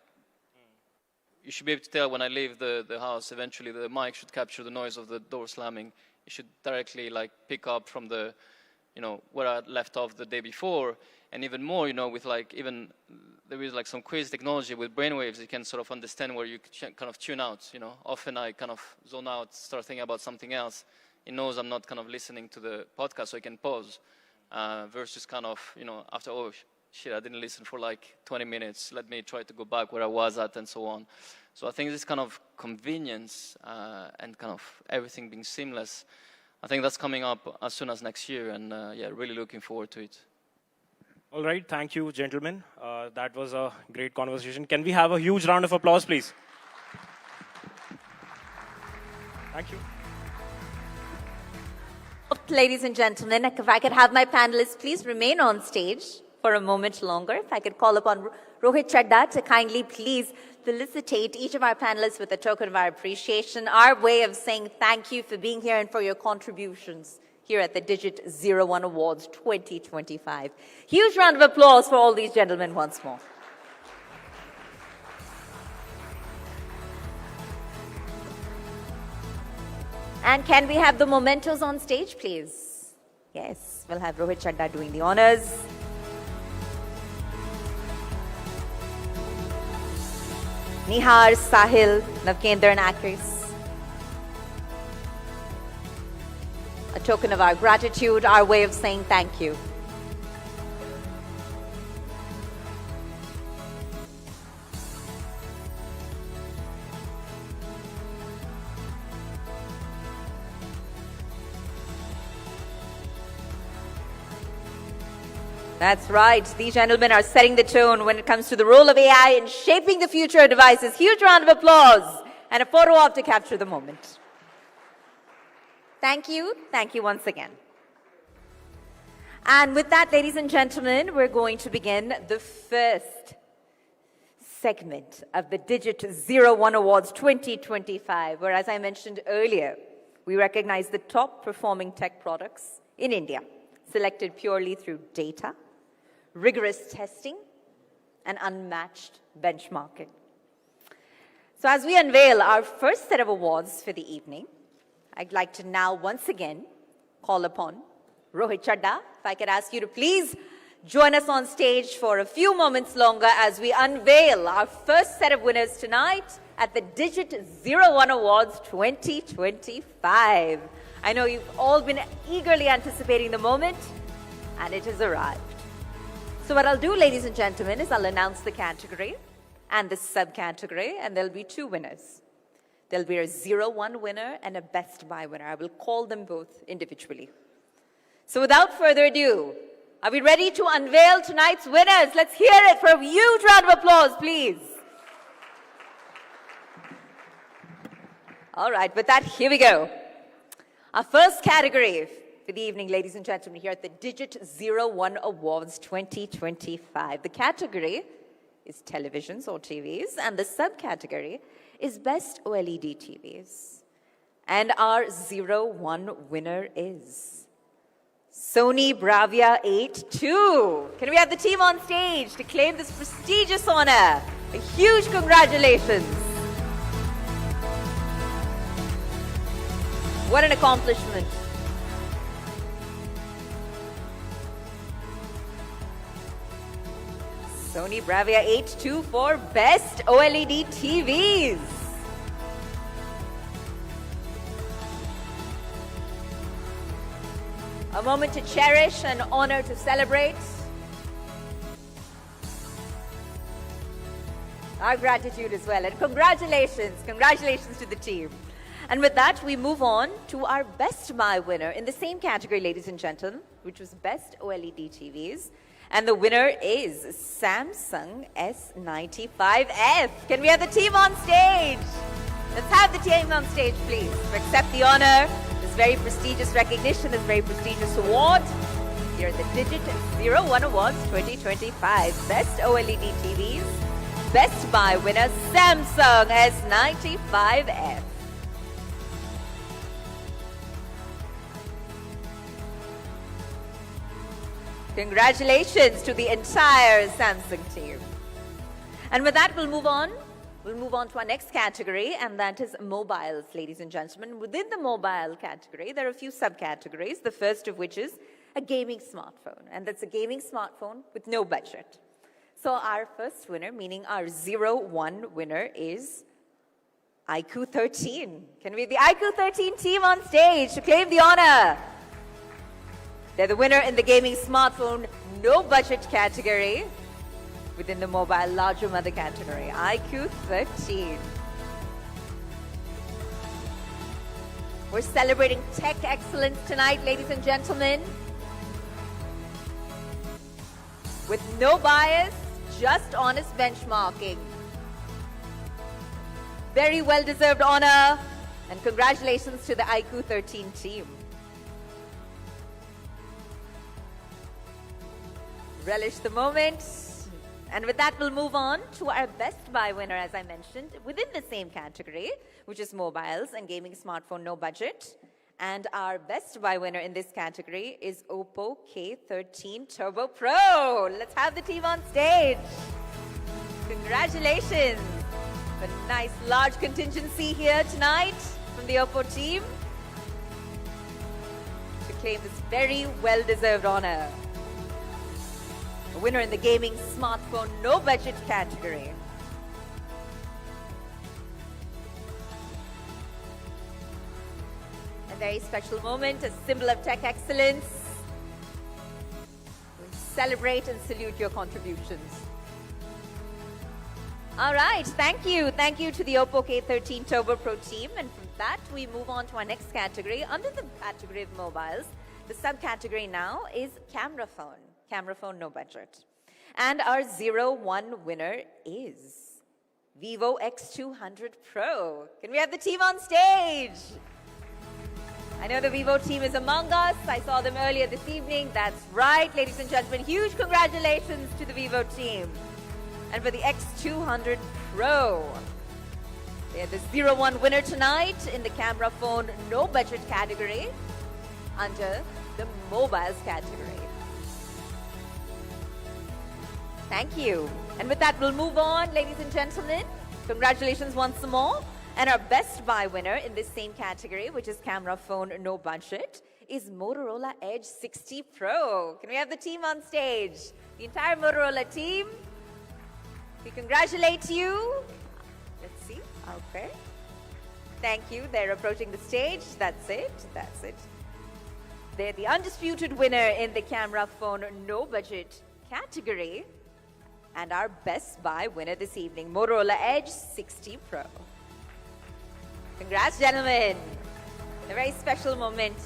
you should be able to tell when I leave the house. Eventually, the mic should capture the noise of the door slamming. It should directly like pick up from the, where I left off the day before, and even more, with like even there is like some crazy technology with brainwaves. You can sort of understand where you can kind of tune out. Often I kind of zone out, start thinking about something else. It knows I'm not kind of listening to the podcast, so I can pause. Versus kind of, after, oh shit, I didn't listen for like 20 minutes. Let me try to go back where I was at and so on. So I think this kind of convenience and kind of everything being seamless, I think that's coming up as soon as next year, and yeah, really looking forward to it. All right, thank you, gentlemen. That was a great conversation. Can we have a huge round of applause, please? Thank you. Ladies and gentlemen, if I could have my panelists please remain on stage for a moment longer. If I could call upon Rohit Chadda to kindly please felicitate each of our panelists with a token of our appreciation, our way of saying thank you for being here and for your contributions here at the Digit Zero1 Awards 2025. Huge round of applause for all these gentlemen once more. And can we have the mementos on stage, please? Yes, we'll have Rohit Chadda doing the honors. Nihar, Sahil, Navkendra and Akris. A token of our gratitude, our way of saying thank you. That's right. These gentlemen are setting the tone when it comes to the role of AI in shaping the future of devices. Huge round of applause and a photo op to capture the moment. Thank you. Thank you once again. And with that, ladies and gentlemen, we're going to begin the first segment of the Digit Zero1 Awards 2025, where, as I mentioned earlier, we recognize the top performing tech products in India, selected purely through data, rigorous testing, and unmatched benchmarking. So as we unveil our first set of awards for the evening, I'd like to now once again call upon Rohit Chadda. If I could ask you to please join us on stage for a few moments longer as we unveil our first set of winners tonight at the Digit Zero1 Awards 2025. I know you've all been eagerly anticipating the moment, and it has arrived. So what I'll do, ladies and gentlemen, is I'll announce the category and the subcategory, and there'll be two winners. There'll be a 0-1 winner and a Best Buy winner. I will call them both individually. So without further ado, are we ready to unveil tonight's winners? Let's hear it for a huge round of applause, please. All right, with that, here we go. Our first category for the evening, ladies and gentlemen, here at the Digit Zero1 Awards 2025. The category is televisions or TVs, and the subcategory is Best OLED TVs. And our 0-1 winner is Sony Bravia 8 II. Can we have the team on stage to claim this prestigious honor? A huge congratulations. What an accomplishment. Sony Bravia 8 II for Best OLED TVs. A moment to cherish, an honor to celebrate. Our gratitude as well. And congratulations to the team. And with that, we move on to our Best Buy winner in the same category, ladies and gentlemen, which was Best OLED TVs. And the winner is Samsung S95F. Can we have the team on stage? Let's have the team on stage, please, to accept the honor, this very prestigious recognition, this very prestigious award here at the Digit Zero1 Awards 2025. Best OLED TVs, Best Buy winner, Samsung S95F. Congratulations to the entire Samsung team. And with that, we'll move on to our next category, and that is mobiles, ladies and gentlemen. Within the mobile category, there are a few subcategories, the first of which is a gaming smartphone, and that's a gaming smartphone with no budget. So our first winner, meaning our 01 winner, is iQOO 13. Can we have the iQOO 13 team on stage to claim the honor? They're the winner in the gaming smartphone no budget category within the mobile larger mother category. iQOO 13. We're celebrating tech excellence tonight, ladies and gentlemen. With no bias, just honest benchmarking. Very well-deserved honor, and congratulations to the iQOO 13 team. Relish the moment. And with that, we'll move on to our Best Buy winner, as I mentioned, within the same category, which is mobiles and gaming smartphone no budget. And our Best Buy winner in this category is Oppo K13 Turbo Pro. Let's have the team on stage. Congratulations. A nice large contingency here tonight from the Oppo team to claim this very well-deserved honor. A winner in the gaming smartphone no budget category. A very special moment, a symbol of tech excellence. We celebrate and salute your contributions. All right, thank you. Thank you to the Oppo K13 Turbo Pro team. And from that, we move on to our next category. Under the category of mobiles, the subcategory now is camera phone. Camera phone, no budget. And our 01 winner is Vivo X200 Pro. Can we have the team on stage? I know the Vivo team is among us. I saw them earlier this evening. That's right, ladies and gentlemen. Huge congratulations to the Vivo team. And for the X200 Pro, they're the 01 winner tonight in the camera phone no budget category under the mobiles category. Thank you. And with that, we'll move on, ladies and gentlemen. Congratulations once more. And our Best Buy winner in this same category, which is camera phone no budget, is Motorola Edge 60 Pro. Can we have the team on stage? The entire Motorola team. We congratulate you. Let's see. Okay. Thank you. They're approaching the stage. That's it. That's it. They're the undisputed winner in the camera phone no budget category. And our Best Buy winner this evening, Motorola Edge 60 Pro. Congrats, gentlemen. A very special moment.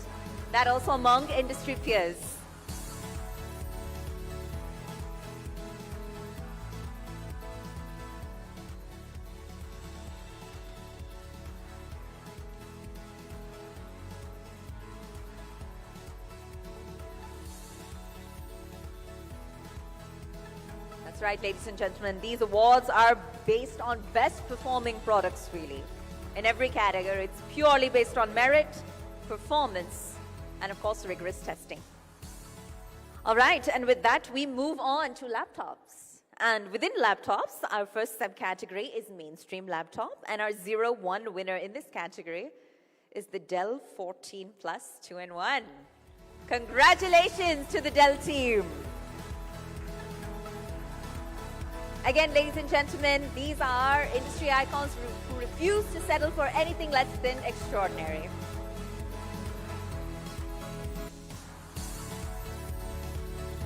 That also among industry peers. That's right, ladies and gentlemen. These awards are based on best performing products, really. In every category, it's purely based on merit, performance, and of course, rigorous testing. All right, and with that, we move on to laptops. And within laptops, our first subcategory is mainstream laptop, and our 01 winner in this category is the Dell 14 Plus 2-in-1. Congratulations to the Dell team. Again, ladies and gentlemen, these are industry icons who refuse to settle for anything less than extraordinary.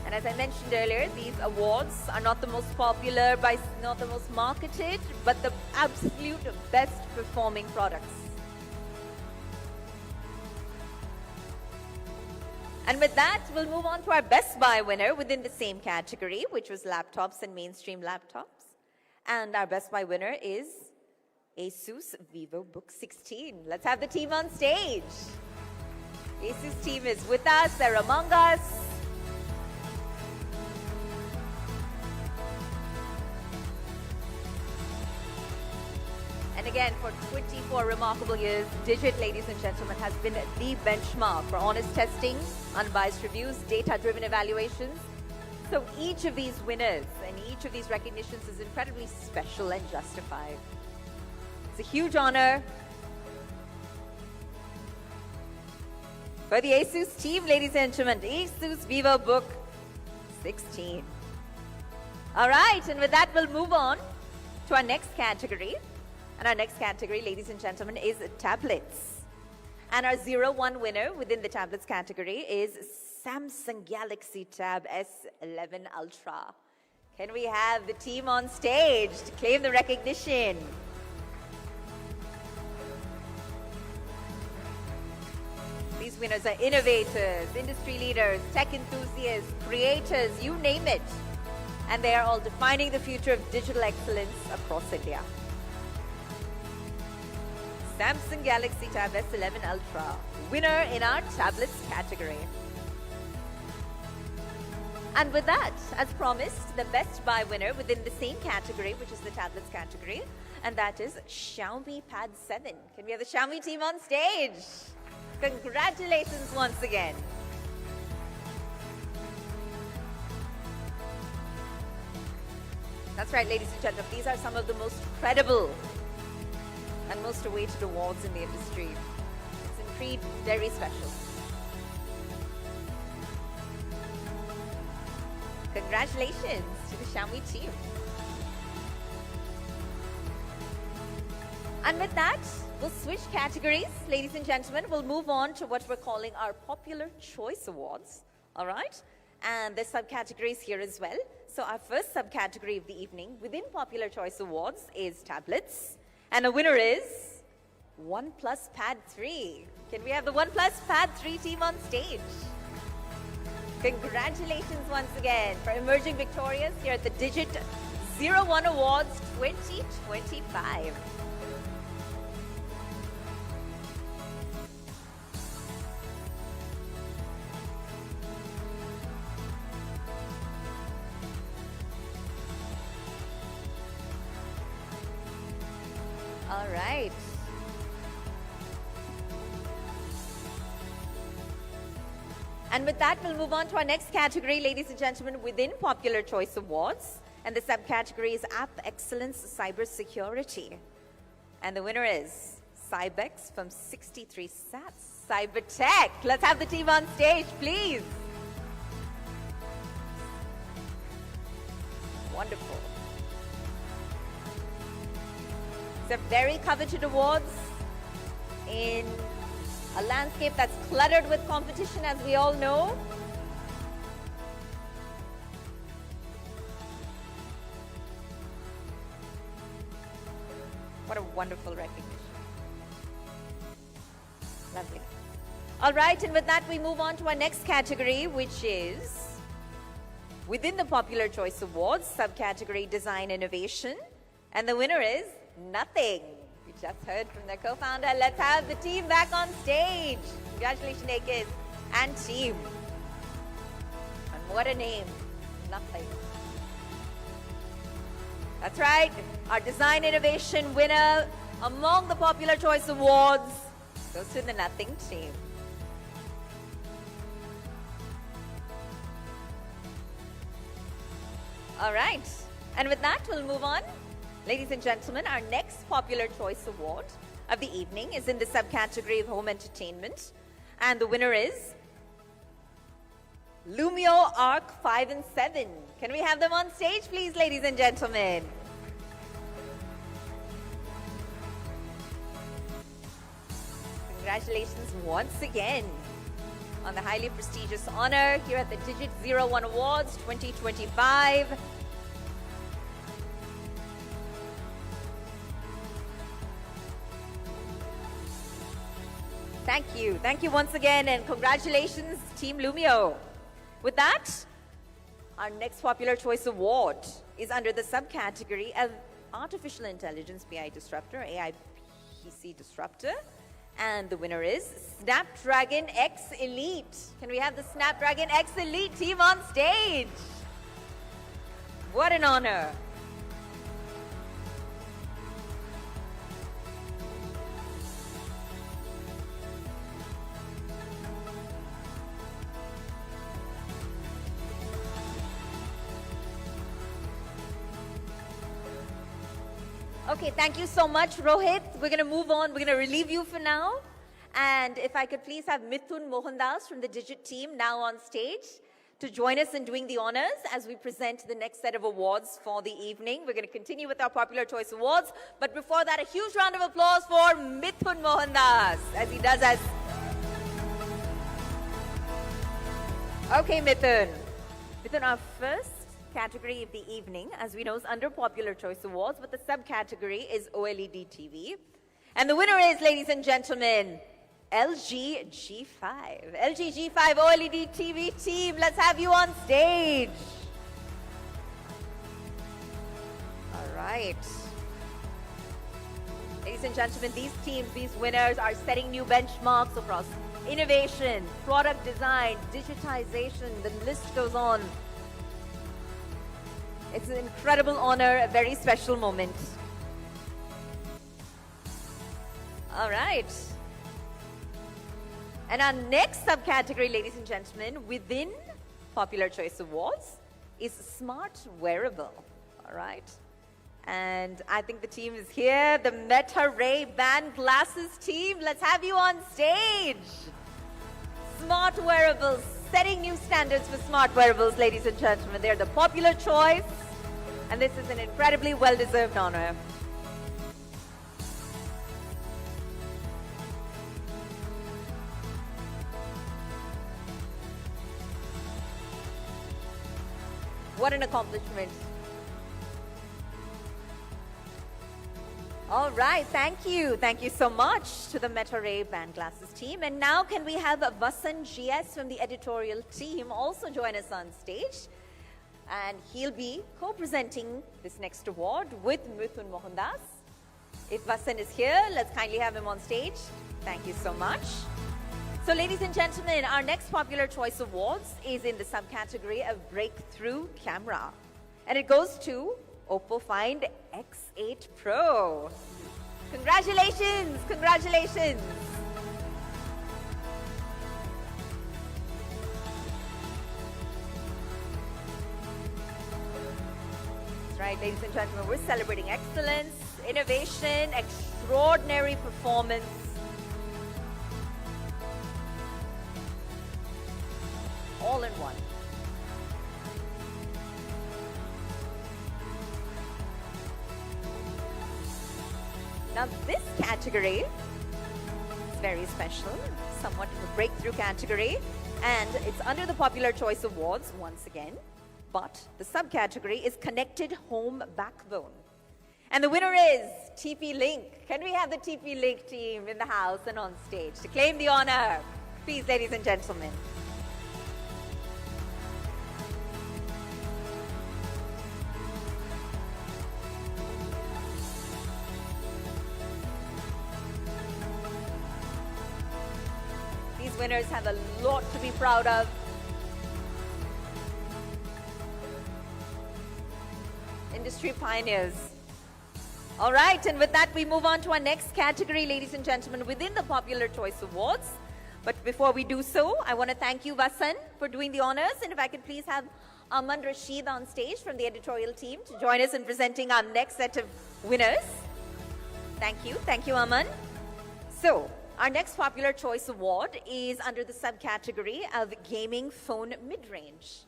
And as I mentioned earlier, these awards are not the most popular, not the most marketed, but the absolute best performing products. And with that, we'll move on to our Best Buy winner within the same category, which was laptops and mainstream laptops. And our Best Buy winner is Asus VivoBook 16. Let's have the team on stage. Asus team is with us, they're among us. And again, for 24 remarkable years, Digit, ladies and gentlemen, has been the benchmark for honest testing, unbiased reviews, data-driven evaluations. So each of these winners and each of these recognitions is incredibly special and justified. It's a huge honor for the Asus team, ladies and gentlemen, Asus VivoBook 16. All right, and with that, we'll move on to our next category. And our next category, ladies and gentlemen, is tablets. And our 01 winner within the tablets category is Samsung Galaxy Tab S11 Ultra. Can we have the team on stage to claim the recognition? These winners are innovators, industry leaders, tech enthusiasts, creators, you name it. And they are all defining the future of digital excellence across India. Samsung Galaxy Tab S11 Ultra, winner in our tablets category. And with that, as promised, the Best Buy winner within the same category, which is the tablets category, and that is Xiaomi Pad 7. Can we have the Xiaomi team on stage? Congratulations once again. That's right, ladies and gentlemen, these are some of the most credible and most awaited awards in the industry. It's indeed very special. Congratulations to the Xiaomi team. And with that, we'll switch categories. Ladies and gentlemen, we'll move on to what we're calling our Popular Choice Awards. All right? And there's subcategories here as well. So our first subcategory of the evening within Popular Choice Awards is tablets. And the winner is OnePlus Pad 3. Can we have the OnePlus Pad 3 team on stage? Congratulations once again for emerging victorious here at the Digit Zero1 Awards 2025. All right. And with that, we'll move on to our next category, ladies and gentlemen, within Popular Choice Awards. And the subcategory is App Excellence Cybersecurity. And the winner is Cybex from 63 Sats Cybertech. Let's have the team on stage, please. Wonderful. These are very coveted awards in a landscape that's cluttered with competition, as we all know. What a wonderful recognition. Lovely. All right, and with that, we move on to our next category, which is within the Popular Choice Awards, subcategory Design Innovation. And the winner is Nothing. We just heard from their co-founder. Let's have the team back on stage. Congratulations, Naked and team. And what a name. Nothing. That's right. Our Design Innovation winner among the Popular Choice Awards goes to the Nothing team. All right. And with that, we'll move on. Ladies and gentlemen, our next Popular Choice Award of the evening is in the subcategory of Home Entertainment. And the winner is Lumio Arc 5 and 7. Can we have them on stage, please, ladies and gentlemen? Congratulations once again. on the highly prestigious honor here at the Digit Zero1 Awards 2025. Thank you. Thank you once again, and congratulations, Team Lumio. With that, our next Popular Choice Award is under the subcategory of Artificial Intelligence PI Disruptor, AI PC Disruptor. And the winner is Snapdragon X Elite. Can we have the Snapdragon X Elite team on stage? What an honor. Okay, thank you so much, Rohit. We're going to move on. We're going to relieve you for now. And if I could please have Mithun Mohandas from the Digit team now on stage to join us in doing the honors as we present the next set of awards for the evening. We're going to continue with our Popular Choice Awards. But before that, a huge round of applause for Mithun Mohandas as he does as... Okay, Mithun. Mithun, our first category of the evening, as we know, is under Popular Choice Awards, but the subcategory is OLED TV. And the winner is, ladies and gentlemen, LG G5. LG G5 OLED TV team, let's have you on stage. All right. Ladies and gentlemen, these teams, these winners are setting new benchmarks across innovation, product design, digitization, the list goes on. It's an incredible honor, a very special moment. All right. And our next subcategory, ladies and gentlemen, within Popular Choice Awards is Smart Wearable. All right. And I think the team is here, the Meta Ray-Ban Glasses team. Let's have you on stage. Smart Wearables, setting new standards for smart wearables, ladies and gentlemen. They're the popular choice, and this is an incredibly well-deserved honor. What an accomplishment. All right, thank you. Thank you so much to the Meta Ray-Ban Glasses team. And now can we have Vasan GS from the editorial team also join us on stage. And he'll be co-presenting this next award with Mithun Mohandas. If Vasan is here, let's kindly have him on stage. Thank you so much. So ladies and gentlemen, our next Popular Choice Awards is in the subcategory of Breakthrough Camera. And it goes to Oppo Find X8 Pro. Congratulations, congratulations. That's right, ladies and gentlemen, we're celebrating excellence, innovation, extraordinary performance. All in one. Now this category is very special, somewhat of a breakthrough category, and it's under the Popular Choice Awards once again, but the subcategory is Connected Home Backbone. And the winner is TP-Link. Can we have the TP-Link team in the house and on stage to claim the honor? Please, ladies and gentlemen. Winners have a lot to be proud of. Industry pioneers. All right, and with that, we move on to our next category, ladies and gentlemen, within the Popular Choice Awards. But before we do so, I want to thank you, Vasan, for doing the honors. And if I could please have Aman Rashid on stage from the editorial team to join us in presenting our next set of winners. Thank you. Thank you, Aman. So, our next Popular Choice Award is under the subcategory of Gaming Phone Midrange.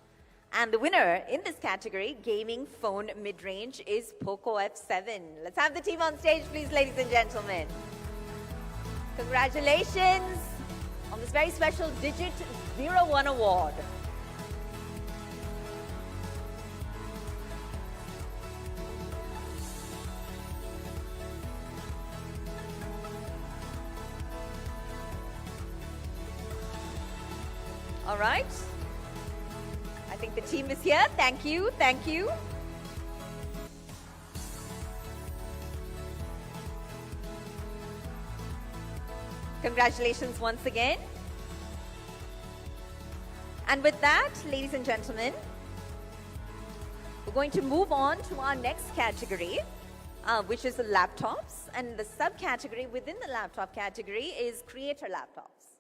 And the winner in this category, Gaming Phone Midrange, is Poco F7. Let's have the team on stage, please, ladies and gentlemen. Congratulations. on this very special Digit Zero1 Award. All right. I think the team is here. Thank you. Thank you. Congratulations once again. And with that, ladies and gentlemen, we're going to move on to our next category, which is the laptops. And the subcategory within the laptop category is creator laptops.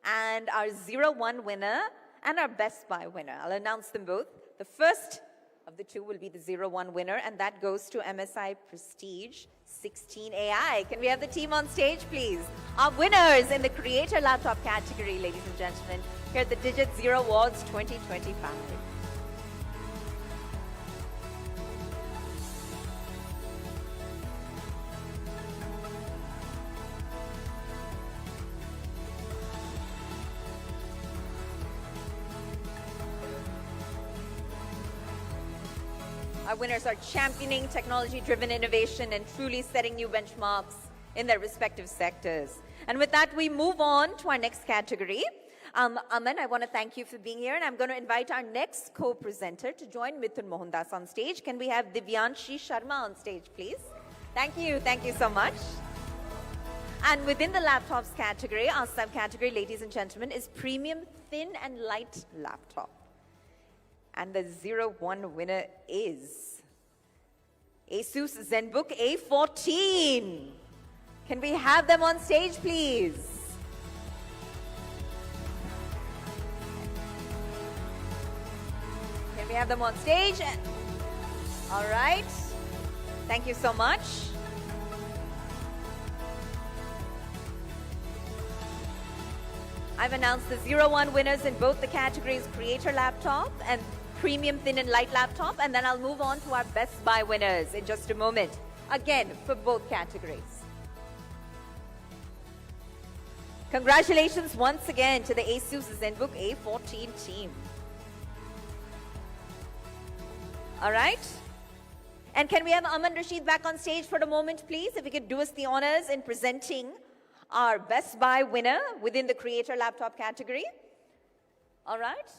And our 01 winner and our Best Buy winner. I'll announce them both. The first of the two will be the 01 winner, and that goes to MSI Prestige 16AI. Can we have the team on stage, please? Our winners in the creator laptop category, ladies and gentlemen, here at the Digit Zero Awards 2025. Our winners are championing technology-driven innovation and truly setting new benchmarks in their respective sectors. And with that, we move on to our next category. Aman, I want to thank you for being here, and I'm going to invite our next co-presenter to join Mithun Mohandas on stage. Can we have Divyanshi Sharma on stage, please? Thank you so much. And within the laptops category, our subcategory, ladies and gentlemen, is premium thin and light laptop. And the 01 winner is Asus ZenBook A14. Can we have them on stage, please? Can we have them on stage? All right. Thank you so much. I've announced the 01 winners in both the categories creator laptop and premium thin and light laptop, and then I'll move on to our Best Buy winners in just a moment, again for both categories. Congratulations once again to the Asus ZenBook A14 team. All right. And can we have Aman Rashid back on stage for a moment, please? If we could do us the honors in presenting our Best Buy winner within the creator laptop category. All right.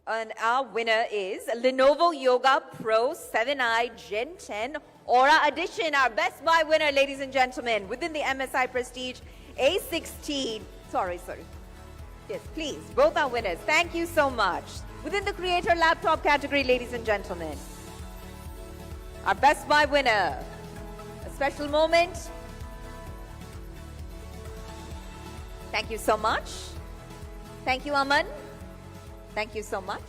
And our winner is Lenovo Yoga Pro 7i Gen 10 Aura Edition. Our Best Buy winner, ladies and gentlemen, within the MSI Prestige A16. Sorry. Yes, please, both our winners. Thank you so much. Within the creator laptop category, ladies and gentlemen, our Best Buy winner. A special moment. Thank you so much. Thank you, Aman. Thank you so much.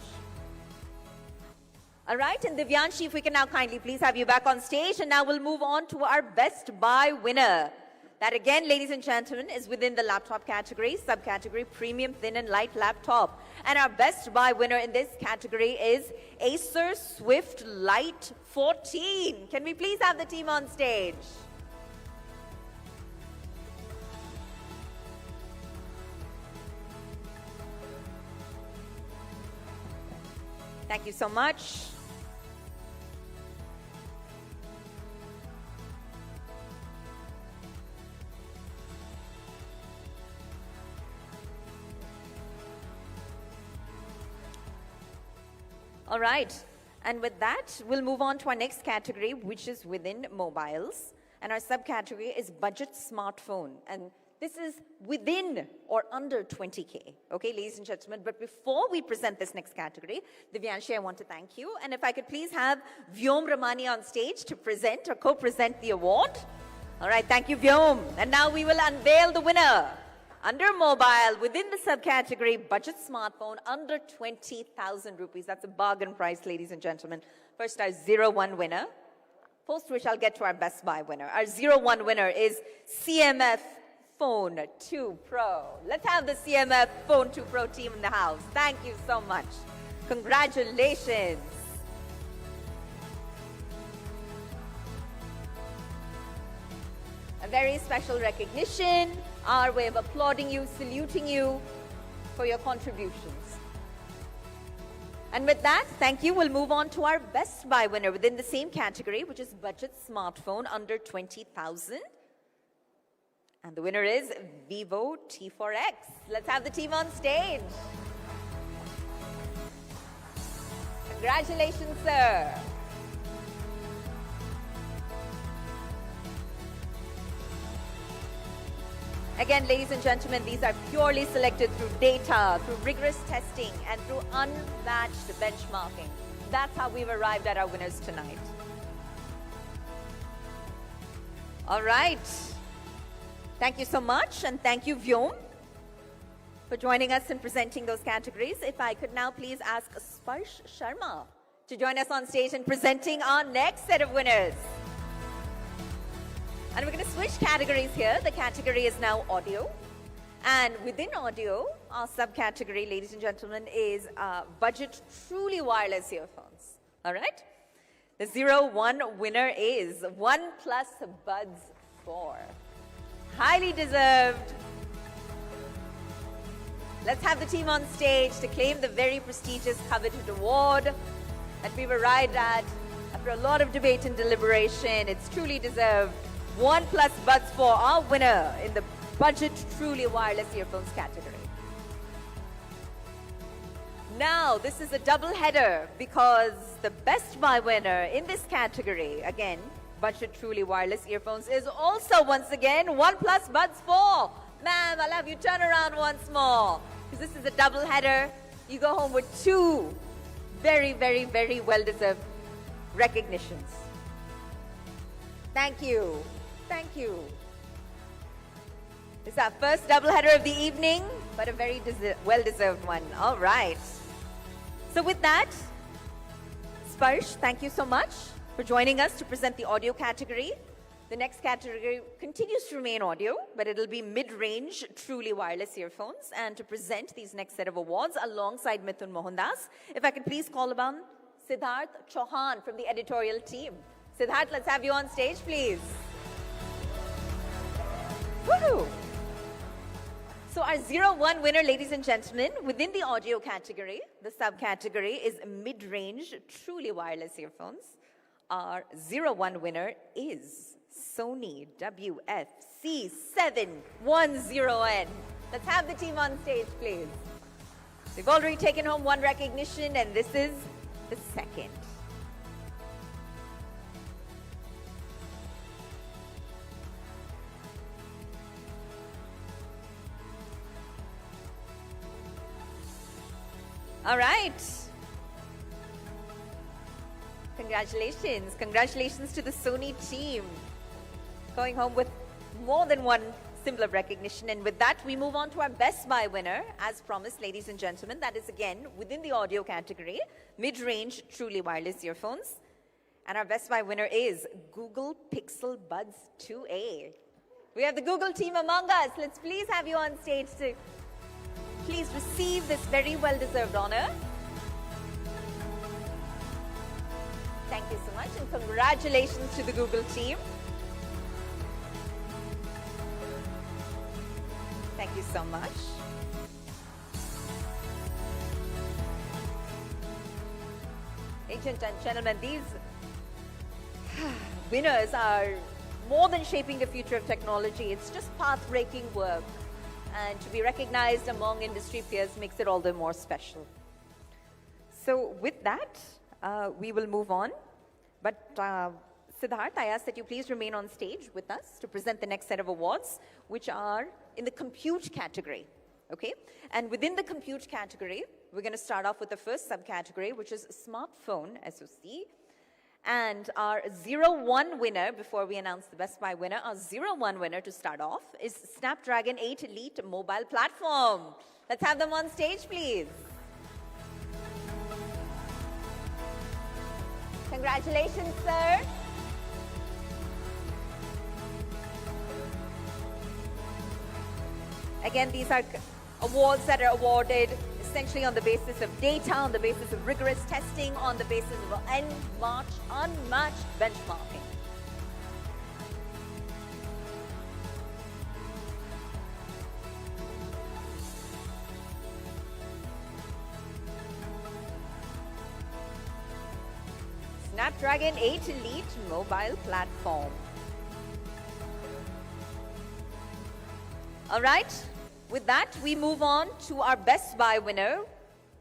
All right, and Divyanshi, if we can now kindly please have you back on stage, and now we'll move on to our Best Buy winner. That again, ladies and gentlemen, is within the laptop category, subcategory premium thin and light laptop. And our Best Buy winner in this category is Acer Swift Lite 14. Can we please have the team on stage? Thank you so much. All right. And with that, we'll move on to our next category, which is within mobiles. And our subcategory is budget smartphone. And this is within or under 20K, okay, ladies and gentlemen. But before we present this next category, Divyanshi, I want to thank you. And if I could please have Vyom Ramani on stage to present or co-present the award. All right, thank you, Vyom. And now we will unveil the winner. Under mobile, within the subcategory, budget smartphone, under 20,000 rupees. That's a bargain price, ladies and gentlemen. First, our 01 winner, post which I'll get to our Best Buy winner. Our 01 winner is CMF Phone 2 Pro. Let's have the CMF Phone 2 Pro team in the house. Thank you so much. Congratulations. A very special recognition our way of applauding you, saluting you for your contributions. And with that, thank you. We'll move on to our Best Buy winner within the same category, which is budget smartphone under 20,000. And the winner is Vivo T4X. Let's have the team on stage. Congratulations, sir. Again, ladies and gentlemen, these are purely selected through data, through rigorous testing, and through unmatched benchmarking. That's how we've arrived at our winners tonight. All right. Thank you so much, and thank you, Vyom, for joining us and presenting those categories. If I could now please ask Sparsh Sharma to join us on stage and presenting our next set of winners. And we're going to switch categories here. The category is now audio. And within audio, our subcategory, ladies and gentlemen, is budget truly wireless earphones. All right? The 01 winner is OnePlus Buds 4. Highly deserved. Let's have the team on stage to claim the very prestigious coveted award that we've arrived at after a lot of debate and deliberation. It's truly deserved. OnePlus Buds 4, our winner in the budget truly wireless earphones category. Now, this is a double header because the Best Buy winner in this category, again, budget truly wireless earphones, is also once again OnePlus Buds 4. Ma'am, I'll have you turn around once more because this is a double header. You go home with two very, very, very well-deserved recognitions. Thank you. Thank you. This is our first doubleheader of the evening, but a very well-deserved one. All right. So with that, Sparsh, thank you so much for joining us to present the audio category. The next category continues to remain audio, but it'll be mid-range, truly wireless earphones. And to present these next set of awards alongside Mithun Mohandas, if I could please call upon Siddharth Chauhan from the editorial team. Siddharth, let's have you on stage, please. Woohoo! So our 01 winner, ladies and gentlemen, within the audio category, the subcategory is mid-range, truly wireless earphones. Our 01 winner is Sony WF-C710N. Let's have the team on stage, please. They've already taken home one recognition, and this is the second. All right. Congratulations. Congratulations to the Sony team. Going home with more than one symbol of recognition. And with that, we move on to our Best Buy winner. As promised, ladies and gentlemen, that is again within the audio category, mid-range, truly wireless earphones. And our Best Buy winner is Google Pixel Buds 2A. We have the Google team among us. Let's please have you on stage to please receive this very well-deserved honor. Thank you so much, and congratulations to the Google team. Thank you so much. Ladies and gentlemen, these winners are more than shaping the future of technology. It's just path-breaking work. And to be recognized among industry peers makes it all the more special. So with that, we will move on. But Siddharth, I ask that you please remain on stage with us to present the next set of awards, which are in the compute category. Okay? And within the compute category, we're going to start off with the first subcategory, which is smartphone SoC. And our 01 winner, before we announce the Best Buy winner, our 01 winner to start off is Snapdragon 8 Elite mobile platform. Let's have them on stage, please. Congratulations, sir. Again, these are awards that are awarded essentially on the basis of data, on the basis of rigorous testing, on the basis of unmatched benchmarking. Snapdragon 8 Elite mobile platform. All right, with that, we move on to our Best Buy winner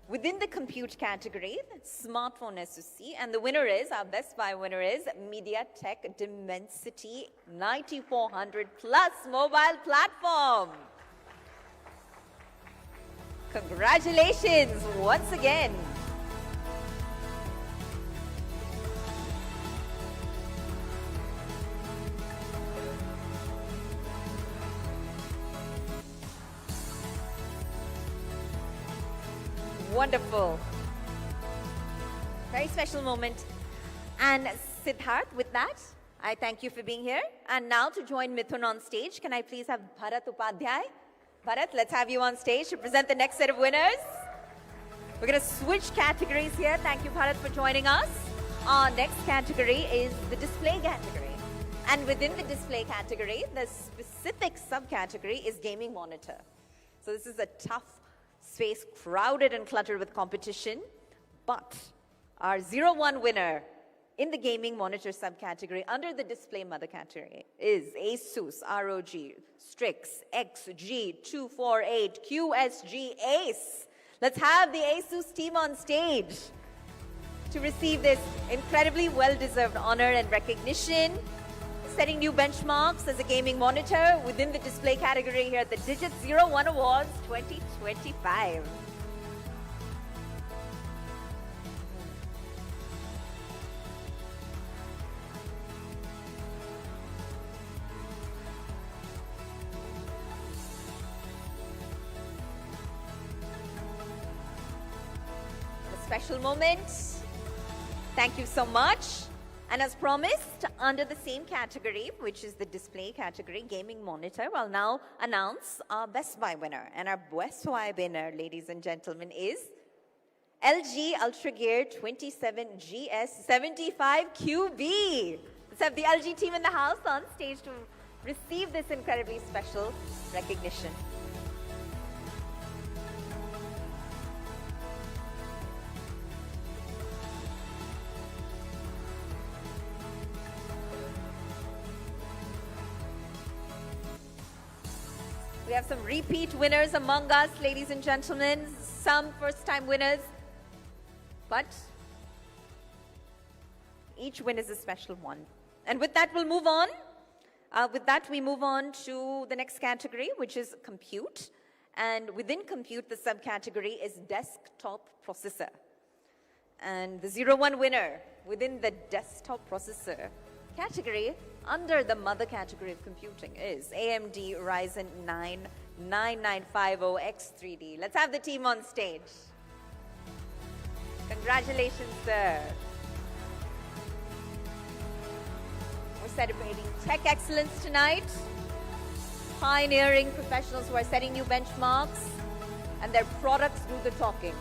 within the compute category, smartphone SoC, and the winner is, our Best Buy winner is MediaTek Dimensity 9400 Plus mobile platform. Congratulations once again. Wonderful. Very special moment. And Siddharth, with that, I thank you for being here. And now to join Mithun on stage, can I please have Bharat Upadhyay? Bharat, let's have you on stage to present the next set of winners. We're going to switch categories here. Thank you, Bharat, for joining us. Our next category is the display category. And within the display category, the specific subcategory is gaming monitor. So this is a tough space, crowded and cluttered with competition. But our 01 winner in the gaming monitor subcategory under the display mother category is ASUS ROG Strix XG248 QSG Ace. Let's have the ASUS team on stage to receive this incredibly well-deserved honor and recognition, setting new benchmarks as a gaming monitor within the display category here at the Digit Zero1 Awards 2025. A special moment. Thank you so much. And as promised, under the same category, which is the display category, gaming monitor, I'll now announce our Best Buy winner. And our Best Buy winner, ladies and gentlemen, is LG UltraGear 27GS75QB. Let's have the LG team in the house on stage to receive this incredibly special recognition. We have some repeat winners among us, ladies and gentlemen, some first-time winners, but each win is a special one. And with that, we'll move on. We move on to the next category, which is compute. And within compute, the subcategory is desktop processor. And the 01 winner within the desktop processor category under the mother category of computing is AMD Ryzen 9 9950X3D. Let's have the team on stage. Congratulations, sir. We're celebrating tech excellence tonight. Pioneering professionals who are setting new benchmarks, and their products do the talking.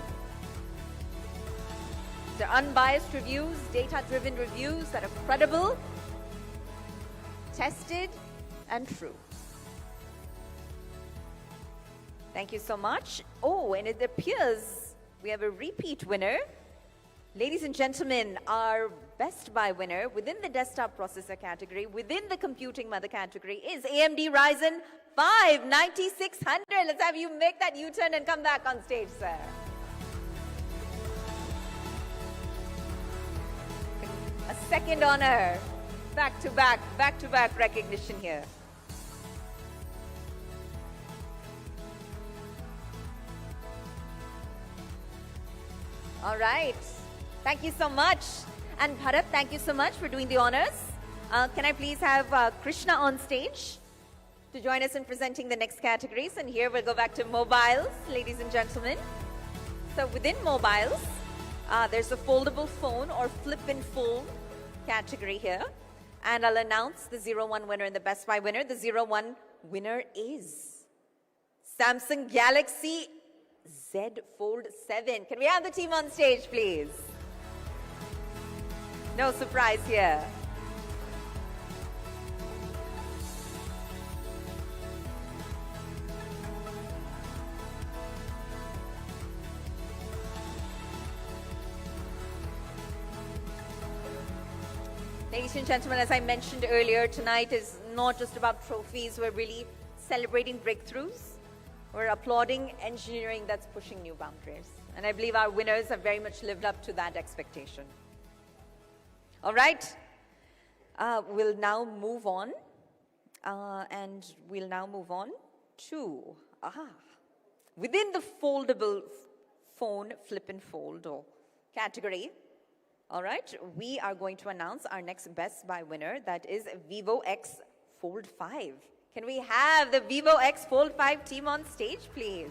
They're unbiased reviews, data-driven reviews that are credible, tested, and true. Thank you so much. Oh, and it appears we have a repeat winner. Ladies and gentlemen, our Best Buy winner within the desktop processor category, within the computing mother category, is AMD Ryzen 5 9600. Let's have you make that U-turn and come back on stage, sir. A second honor. Back-to-back recognition here. All right. Thank you so much. And Bharat, thank you so much for doing the honors. Can I please have Krishna on stage to join us in presenting the next categories? And here we'll go back to mobiles, ladies and gentlemen. So within mobiles, there's a foldable phone or flip and fold category here. And I'll announce the 01 winner and the Best Buy winner. The 01 winner is Samsung Galaxy Z Fold 7. Can we have the team on stage, please? No surprise here. Ladies and gentlemen, as I mentioned earlier, tonight is not just about trophies. We're really celebrating breakthroughs. We're applauding engineering that's pushing new boundaries. And I believe our winners have very much lived up to that expectation. All right. We'll now move on. To, within the foldable phone flip and fold category, all right, we are going to announce our next Best Buy winner, that is Vivo X Fold 5. Can we have the Vivo X Fold 5 team on stage, please?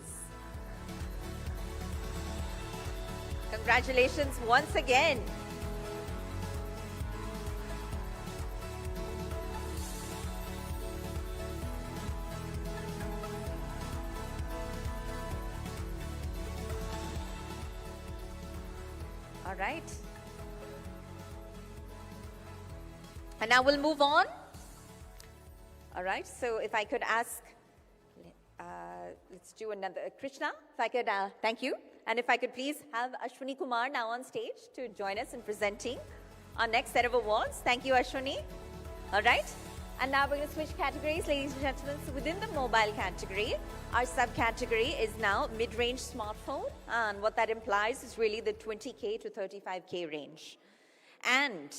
Congratulations once again. All right. And now we'll move on. All right, so if I could ask, let's do another, Krishna, if I could, thank you. And if I could please have Ashwini Kumar now on stage to join us in presenting our next set of awards. Thank you, Ashwini. All right, and now we're going to switch categories, ladies and gentlemen. So within the mobile category, our subcategory is now mid-range smartphone. And what that implies is really the 20K to 35K range. And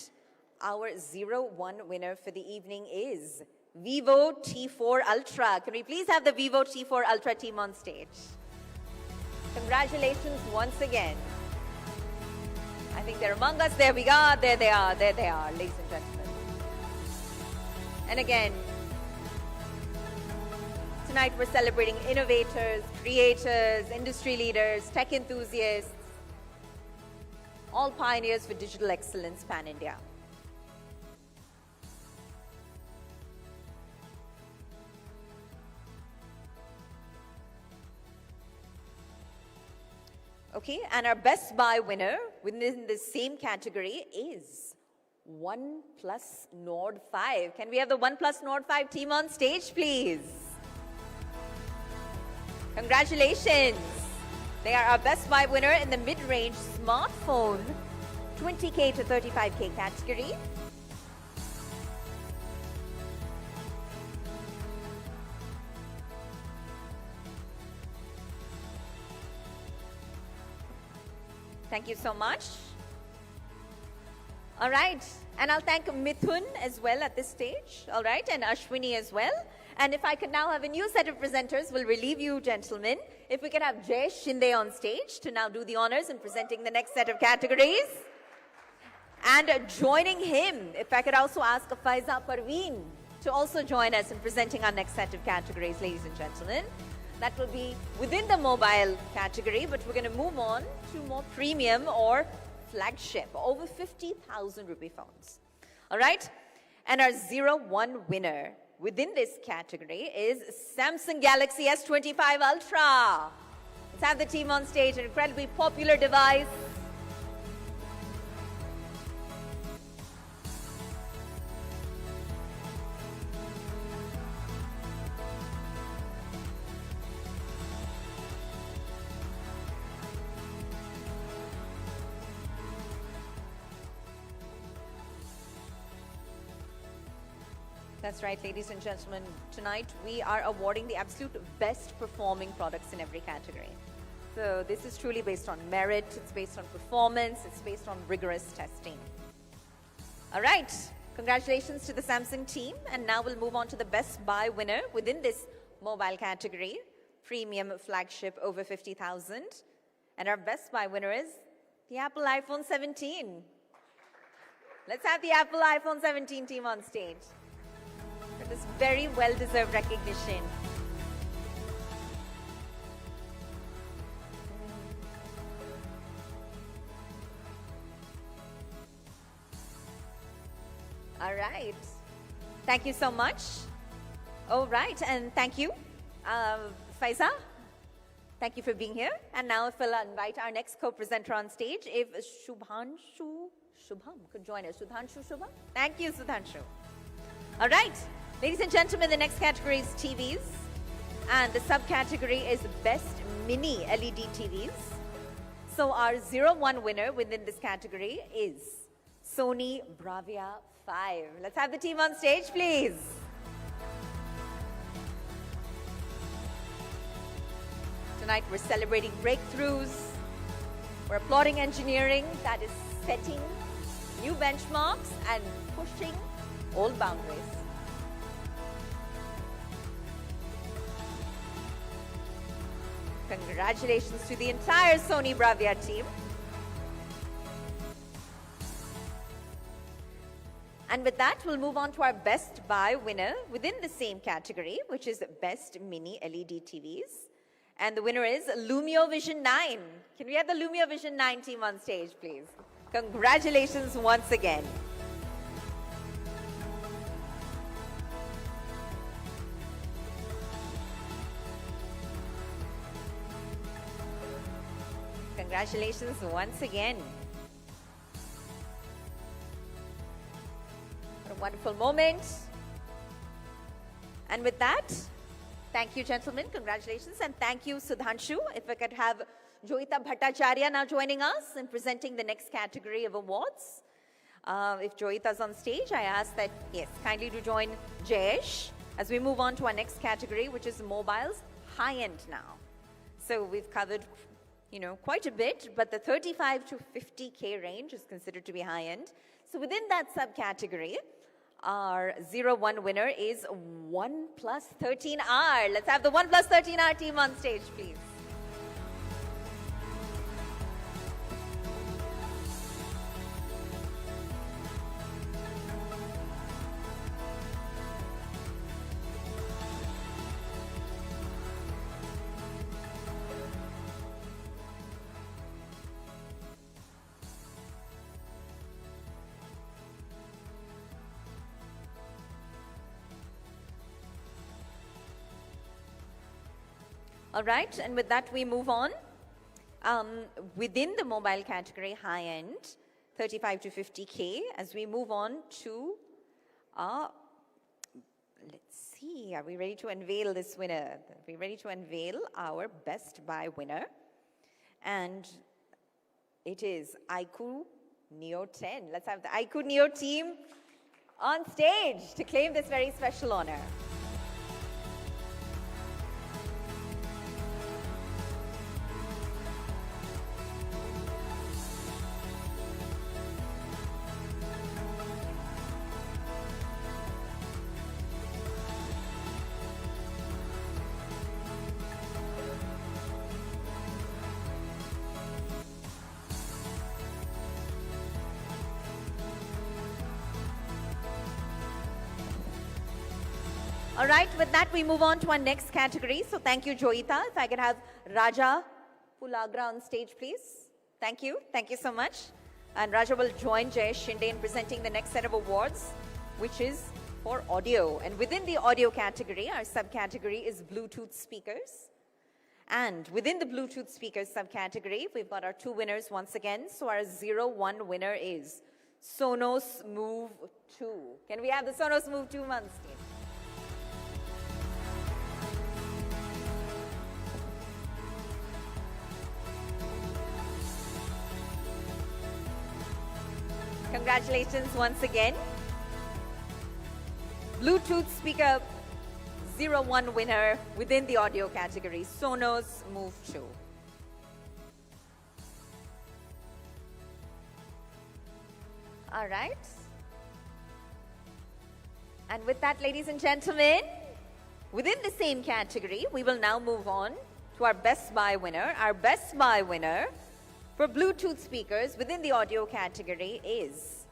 our 0-1 winner for the evening is Vivo T4 Ultra. Can we please have the Vivo T4 Ultra team on stage? Congratulations once again. I think they're among us. There we go. There they are, ladies and gentlemen. And again, tonight we're celebrating innovators, creators, industry leaders, tech enthusiasts, all pioneers for digital excellence pan-India. Okay, and our Best Buy winner within the same category is OnePlus Nord 5. Can we have the OnePlus Nord 5 team on stage, please? Congratulations. They are our Best Buy winner in the mid-range smartphone 20K to 35K category. Thank you so much. All right, and I'll thank Mithun as well at this stage, all right, and Ashwini as well. And if I could now have a new set of presenters, we'll relieve you, gentlemen. If we could have Jay Shinde on stage to now do the honors in presenting the next set of categories. And joining him, if I could also ask Faiza Parveen to also join us in presenting our next set of categories, ladies and gentlemen. That will be within the mobile category, but we're going to move on to more premium or flagship, over 50,000 rupee phones. All right? And our 0-1 winner within this category is Samsung Galaxy S25 Ultra. Let's have the team on stage, an incredibly popular device. That's right, ladies and gentlemen. Tonight, we are awarding the absolute best performing products in every category. So this is truly based on merit, it's based on performance, it's based on rigorous testing. All right, congratulations to the Samsung team. And now we'll move on to the Best Buy winner within this mobile category, premium flagship over 50,000. And our Best Buy winner is the Apple iPhone 17. Let's have the Apple iPhone 17 team on stage. This very well-deserved recognition. All right. Thank you so much. All right, and thank you, Faiza. Thank you for being here. And now if we'll invite our next co-presenter on stage, if Shubham could join us. Shubham? Thank you, Sudhanshu. All right. Ladies and gentlemen, the next category is TVs, and the subcategory is Best Mini LED TVs. So our 0-1 winner within this category is Sony Bravia 5. Let's have the team on stage, please. Tonight we're celebrating breakthroughs. We're applauding engineering that is setting new benchmarks and pushing old boundaries. Congratulations to the entire Sony Bravia team. And with that, we'll move on to our Best Buy winner within the same category, which is Best Mini LED TVs. And the winner is Lumio Vision 9. Can we have the Lumio Vision 9 team on stage, please? Congratulations once again. Congratulations once again. What a wonderful moment. And with that, thank you, gentlemen. Congratulations. And thank you, Sudhanshu. If I could have Joita Bhattacharya now joining us and presenting the next category of awards. If Joita's on stage, I ask that, yes, kindly do join Jayesh as we move on to our next category, which is mobiles, high-end now. So we've covered, quite a bit, but the 35 to 50K range is considered to be high-end. So within that subcategory, our 01 winner is OnePlus 13R. Let's have the OnePlus 13R team on stage, please. All right, and with that we move on. Within the mobile category, high-end, 35 to 50K, as we move on to, let's see, are we ready to unveil this winner? Are we ready to unveil our Best Buy winner? And it is iQOO Neo 10. Let's have the iQOO Neo team on stage to claim this very special honor. All right, with that, we move on to our next category. So thank you, Joita. If I could have Raja Pulagra on stage, please. Thank you. Thank you so much. And Raja will join Jayesh Shinde in presenting the next set of awards, which is for audio. And within the audio category, our subcategory is Bluetooth speakers. And within the Bluetooth speakers subcategory, we've got our two winners once again. So our 01 winner is Sonos Move 2. Can we have the Sonos Move 2 on stage? Congratulations once again. Bluetooth speaker 01 winner within the audio category, Sonos Move 2. All right. And with that, ladies and gentlemen, within the same category, we will now move on to our Best Buy winner. Our Best Buy winner for Bluetooth speakers within the audio category is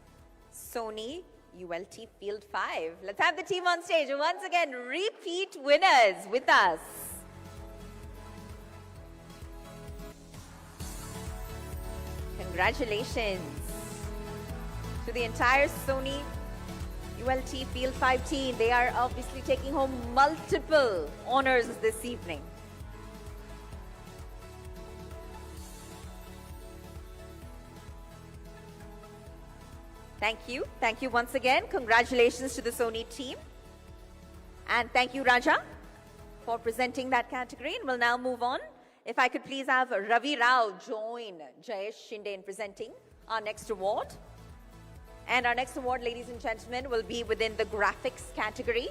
Sony ULT Field 5. Let's have the team on stage. Once again, repeat winners with us. Congratulations to the entire Sony ULT Field 5 team. They are obviously taking home multiple honors this evening. Thank you. Thank you once again. Congratulations to the Sony team. And thank you, Raja, for presenting that category. And we'll now move on. If I could please have Ravi Rao join Jayesh Shinde in presenting our next award. And our next award, ladies and gentlemen, will be within the graphics category.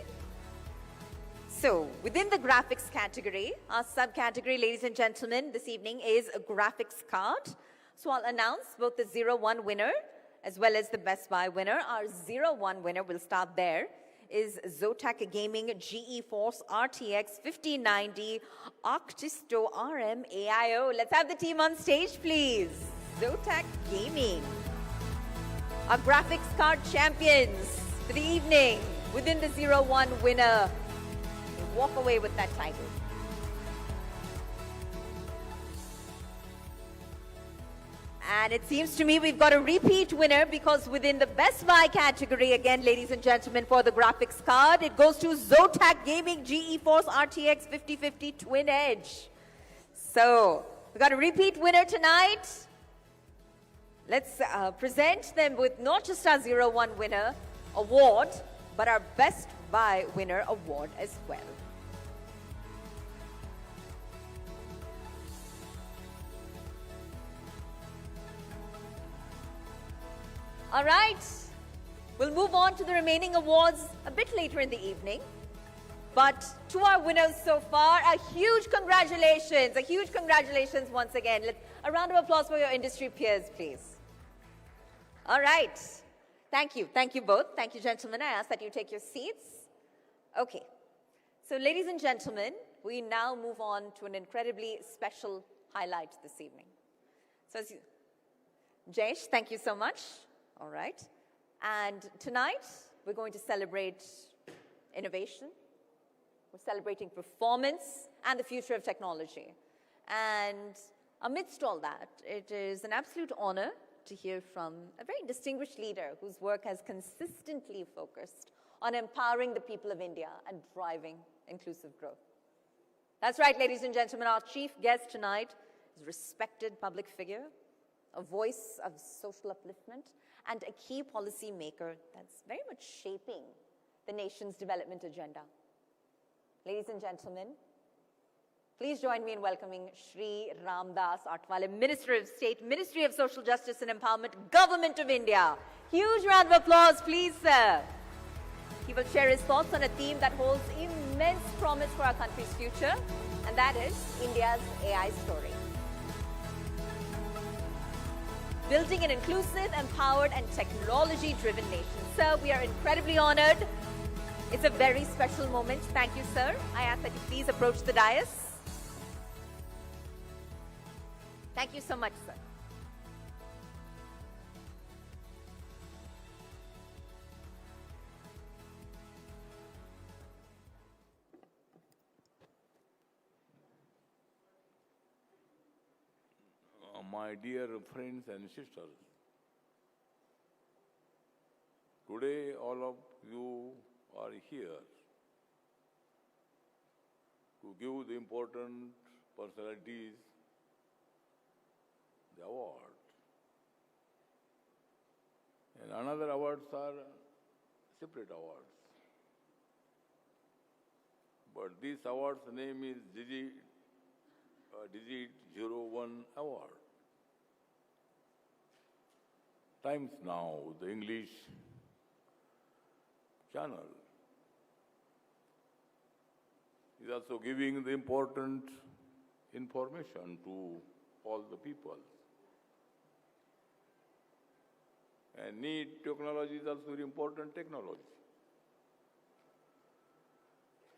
So, within the graphics category, our subcategory, ladies and gentlemen, this evening is a graphics card. So I'll announce both the 01 winner as well as the Best Buy winner. Our 01 winner, we'll start there, is Zotac Gaming GeForce RTX 5090 Octisto RM AIO. Let's have the team on stage, please. Zotac Gaming. Our graphics card champions for the evening within the 01 winner. Walk away with that title. And it seems to me we've got a repeat winner because within the Best Buy category, again, ladies and gentlemen, for the graphics card, it goes to Zotac Gaming GeForce RTX 5050 Twin Edge. So, we've got a repeat winner tonight. Let's present them with not just our 01 winner award, but our Best Buy winner award as well. All right, we'll move on to the remaining awards a bit later in the evening. But to our winners so far, a huge congratulations once again. A round of applause for your industry peers, please. All right, thank you both. Thank you, gentlemen. I ask that you take your seats. Okay, so ladies and gentlemen, we now move on to an incredibly special highlight this evening. So, Jayesh, thank you so much. All right. And tonight, we're going to celebrate innovation. We're celebrating performance and the future of technology. And amidst all that, it is an absolute honor to hear from a very distinguished leader whose work has consistently focused on empowering the people of India and driving inclusive growth. That's right, ladies and gentlemen, our chief guest tonight is a respected public figure, a voice of social upliftment, and a key policy maker that's very much shaping the nation's development agenda. Ladies and gentlemen, please join me in welcoming Shri Ramdas Atwale, Minister of State, Ministry of Social Justice and Empowerment, Government of India. Huge round of applause, please, sir. He will share his thoughts on a theme that holds immense promise for our country's future, and that is India's AI story. Building an inclusive, empowered, and technology-driven nation. Sir, we are incredibly honored. It's a very special moment. Thank you, sir. I ask that you please approach the dais. Thank you so much, sir. My dear friends and sisters, today all of you are here to give the important personalities the award. And another awards are separate awards. But this award's name is Digit Zero1 Award. Times Now, the English channel, is also giving the important information to all the people. And need technology is also very important technology.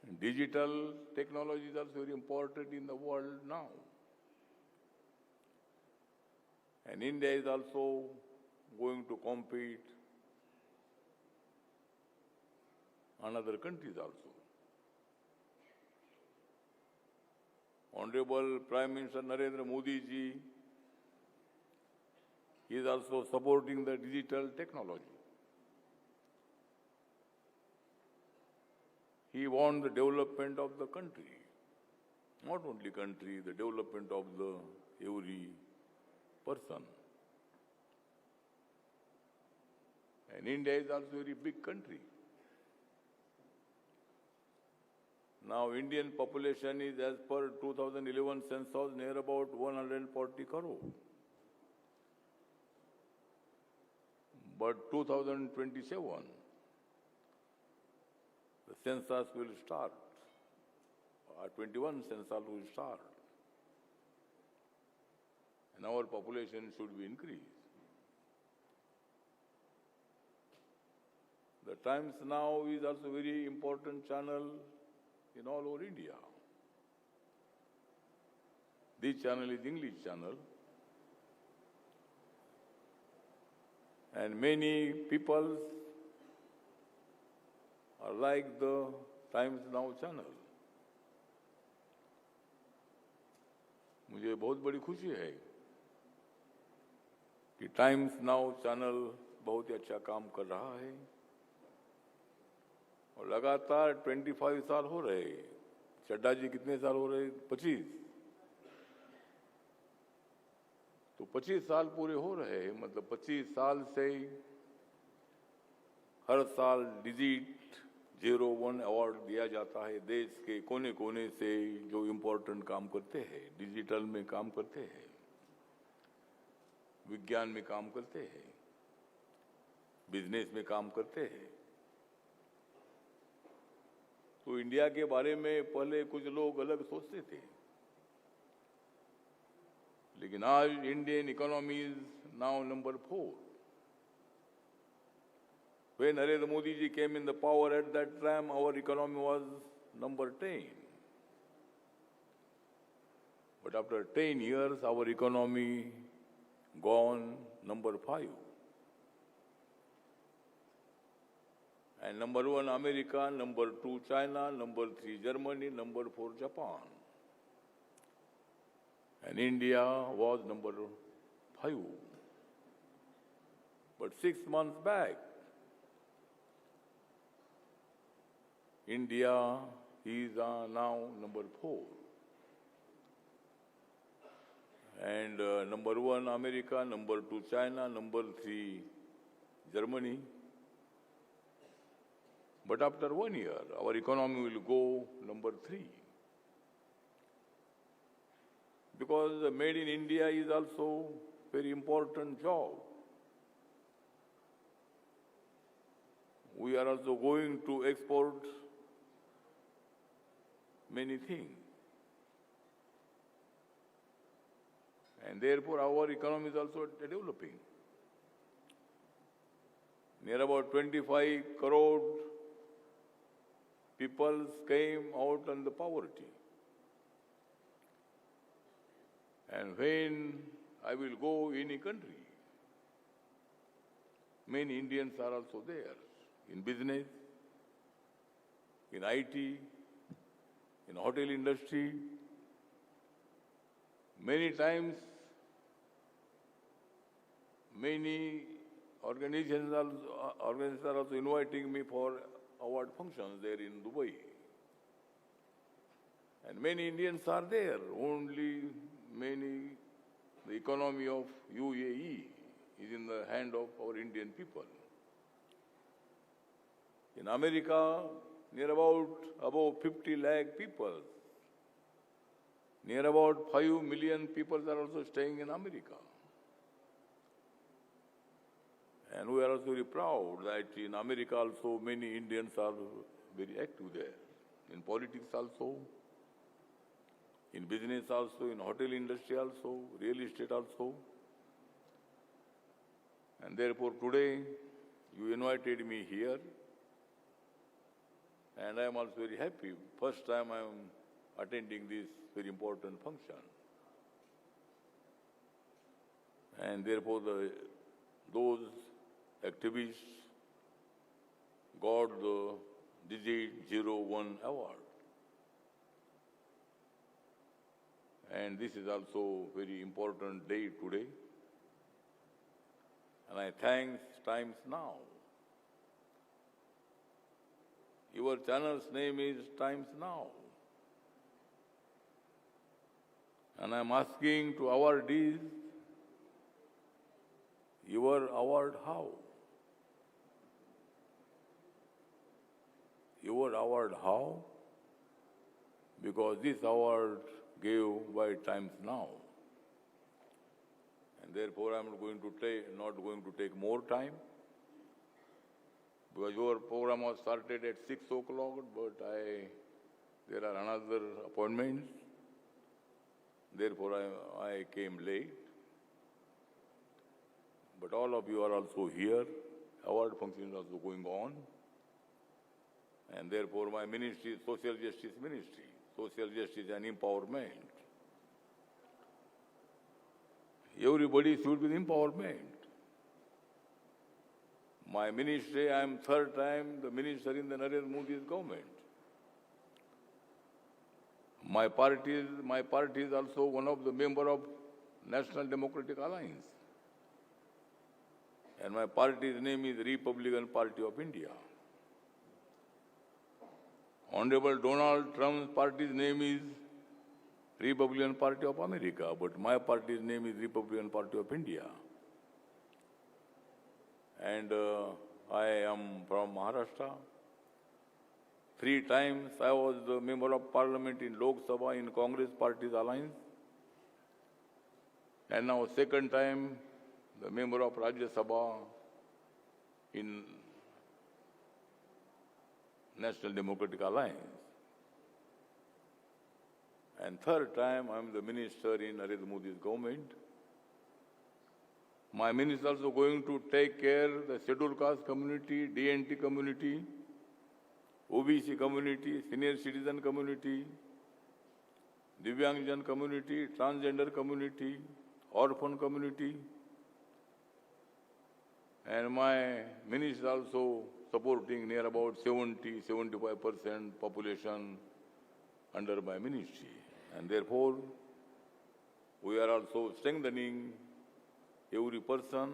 And digital technology is also very important in the world now. And India is also going to compete another countries also. Honorable Prime Minister Narendra Modi ji is also supporting the digital technology. He wants the development of the country, not only country, the development of the every person. And India is also a very big country. Now, Indian population is, as per 2011 census, near about 140 crore. But 2027, the census will start. 21 census will start. And our population should be increased. The Times Now is also a very important channel in all over India. This channel is English channel. And many people are like the Times Now channel. मुझे बहुत बड़ी खुशी है कि times now channel बहुत ही अच्छा काम कर रहा है और लगातार 25 साल हो रहे। चड्डा जी कितने साल हो रहे? 25। तो 25 साल पूरे हो रहे हैं, मतलब 25 साल से हर साल डिजिट 01 अवार्ड दिया जाता है देश के कोने कोने से जो इम्पोर्टेंट काम करते हैं, डिजिटल में काम करते हैं, विज्ञान में काम करते हैं, बिजनेस में काम करते हैं। तो इंडिया के बारे में पहले कुछ लोग अलग सोचते थे, लेकिन आज Indian economy is now number 4. When Narendra Modi ji came in the power at that time, our economy was number 10. But after 10 years, our economy gone number 5. And number 1 America, number 2 China, number 3 Germany, number 4 Japan. And India was number 5. But 6 months back, India is now number 4. And number 1 America, number 2 China, number 3 Germany. But after 1 year, our economy will go number 3. Because made in India is also very important job. We are also going to export many things. And therefore our economy is also developing. Near about 25 crore people came out on the poverty. And when I will go in a country, many Indians are also there, in business, in IT, in hotel industry. Many times, many organizations are also inviting me for award functions there in Dubai. And many Indians are there. The economy of UAE is in the hand of our Indian people. In America, near about above 50 lakh people. Near about 5 million people are also staying in America. And we are also very proud that in America also many Indians are very active there. In politics also, in business also, in hotel industry also, real estate also. And therefore today you invited me here. And I am also very happy. First time I am attending this very important function. And therefore those activists got the Digit Zero1 Award. And this is also a very important day today. And I thank Times Now. Your channel's name is Times Now. And I'm asking to awardees, your award how? Your award how? Because this award gave by Times Now. And therefore I'm not going to take more time. because your program was started at 6 o'clock, but there are another appointments. Therefore, I came late. But all of you are also here. Award function is also going on. And therefore, my ministry is Social Justice Ministry. Social justice and empowerment. Everybody should be empowerment. My ministry, I am third time the minister in the Narendra Modi's government. My party is also one of the member of National Democratic Alliance. And my party's name is Republican Party of India. Honorable Donald Trump's party's name is Republican Party of America, but my party's name is Republican Party of India. And I am from Maharashtra. 3 times I was the member of parliament in Lok Sabha in Congress Party's alliance. And now second time, the member of Rajya Sabha in National Democratic Alliance. And third time, I am the minister in Narendra Modi's government. My minister is also going to take care of the scheduled caste community, DNT community, OBC community, senior citizen community, Divyangjan community, transgender community, orphan community. And my minister is also supporting near about 70–75% population under my ministry. And therefore, we are also strengthening every person.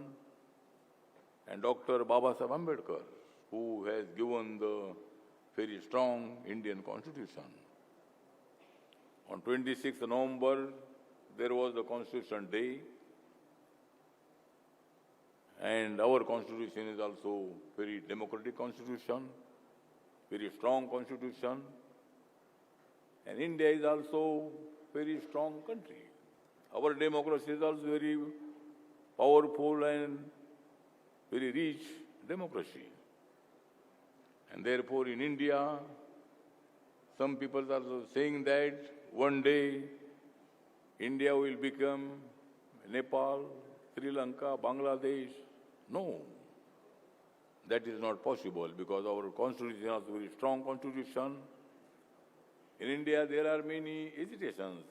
And Dr. Babasaheb Ambedkar, who has given the very strong Indian Constitution. On 26th November, there was the Constitution Day. And our Constitution is also very democratic Constitution, very strong Constitution. And India is also very strong country. Our democracy is also very powerful and very rich democracy. And therefore in India, some people are also saying that one day India will become Nepal, Sri Lanka, Bangladesh. No, that is not possible because our constitution is a very strong constitution. In India, there are many agitations.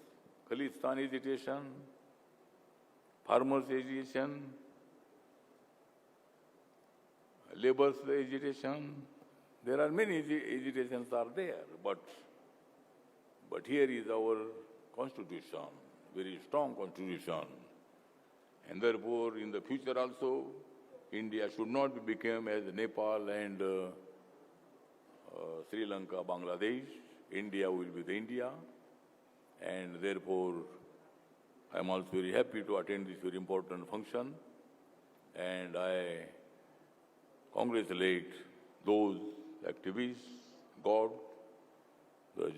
Khalistan agitation, farmers agitation, labor's agitation. There are many agitations are there, but here is our constitution, very strong constitution. And therefore, in the future also, India should not become as Nepal and Sri Lanka, Bangladesh. India will be the India. And therefore, I am also very happy to attend this very important function. And I congratulate those activists, got the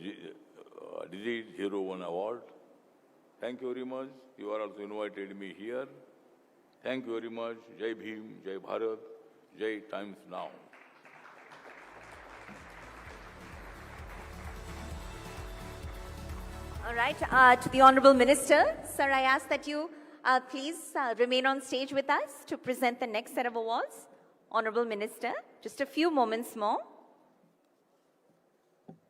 Digit Zero1 Award. Thank you very much. You are also invited me here. Thank you very much. Jai Bhim, Jai Bharat, Jai Times Now. All right, to the Honorable Minister, sir, I ask that you please remain on stage with us to present the next set of awards. Honorable Minister, just a few moments more.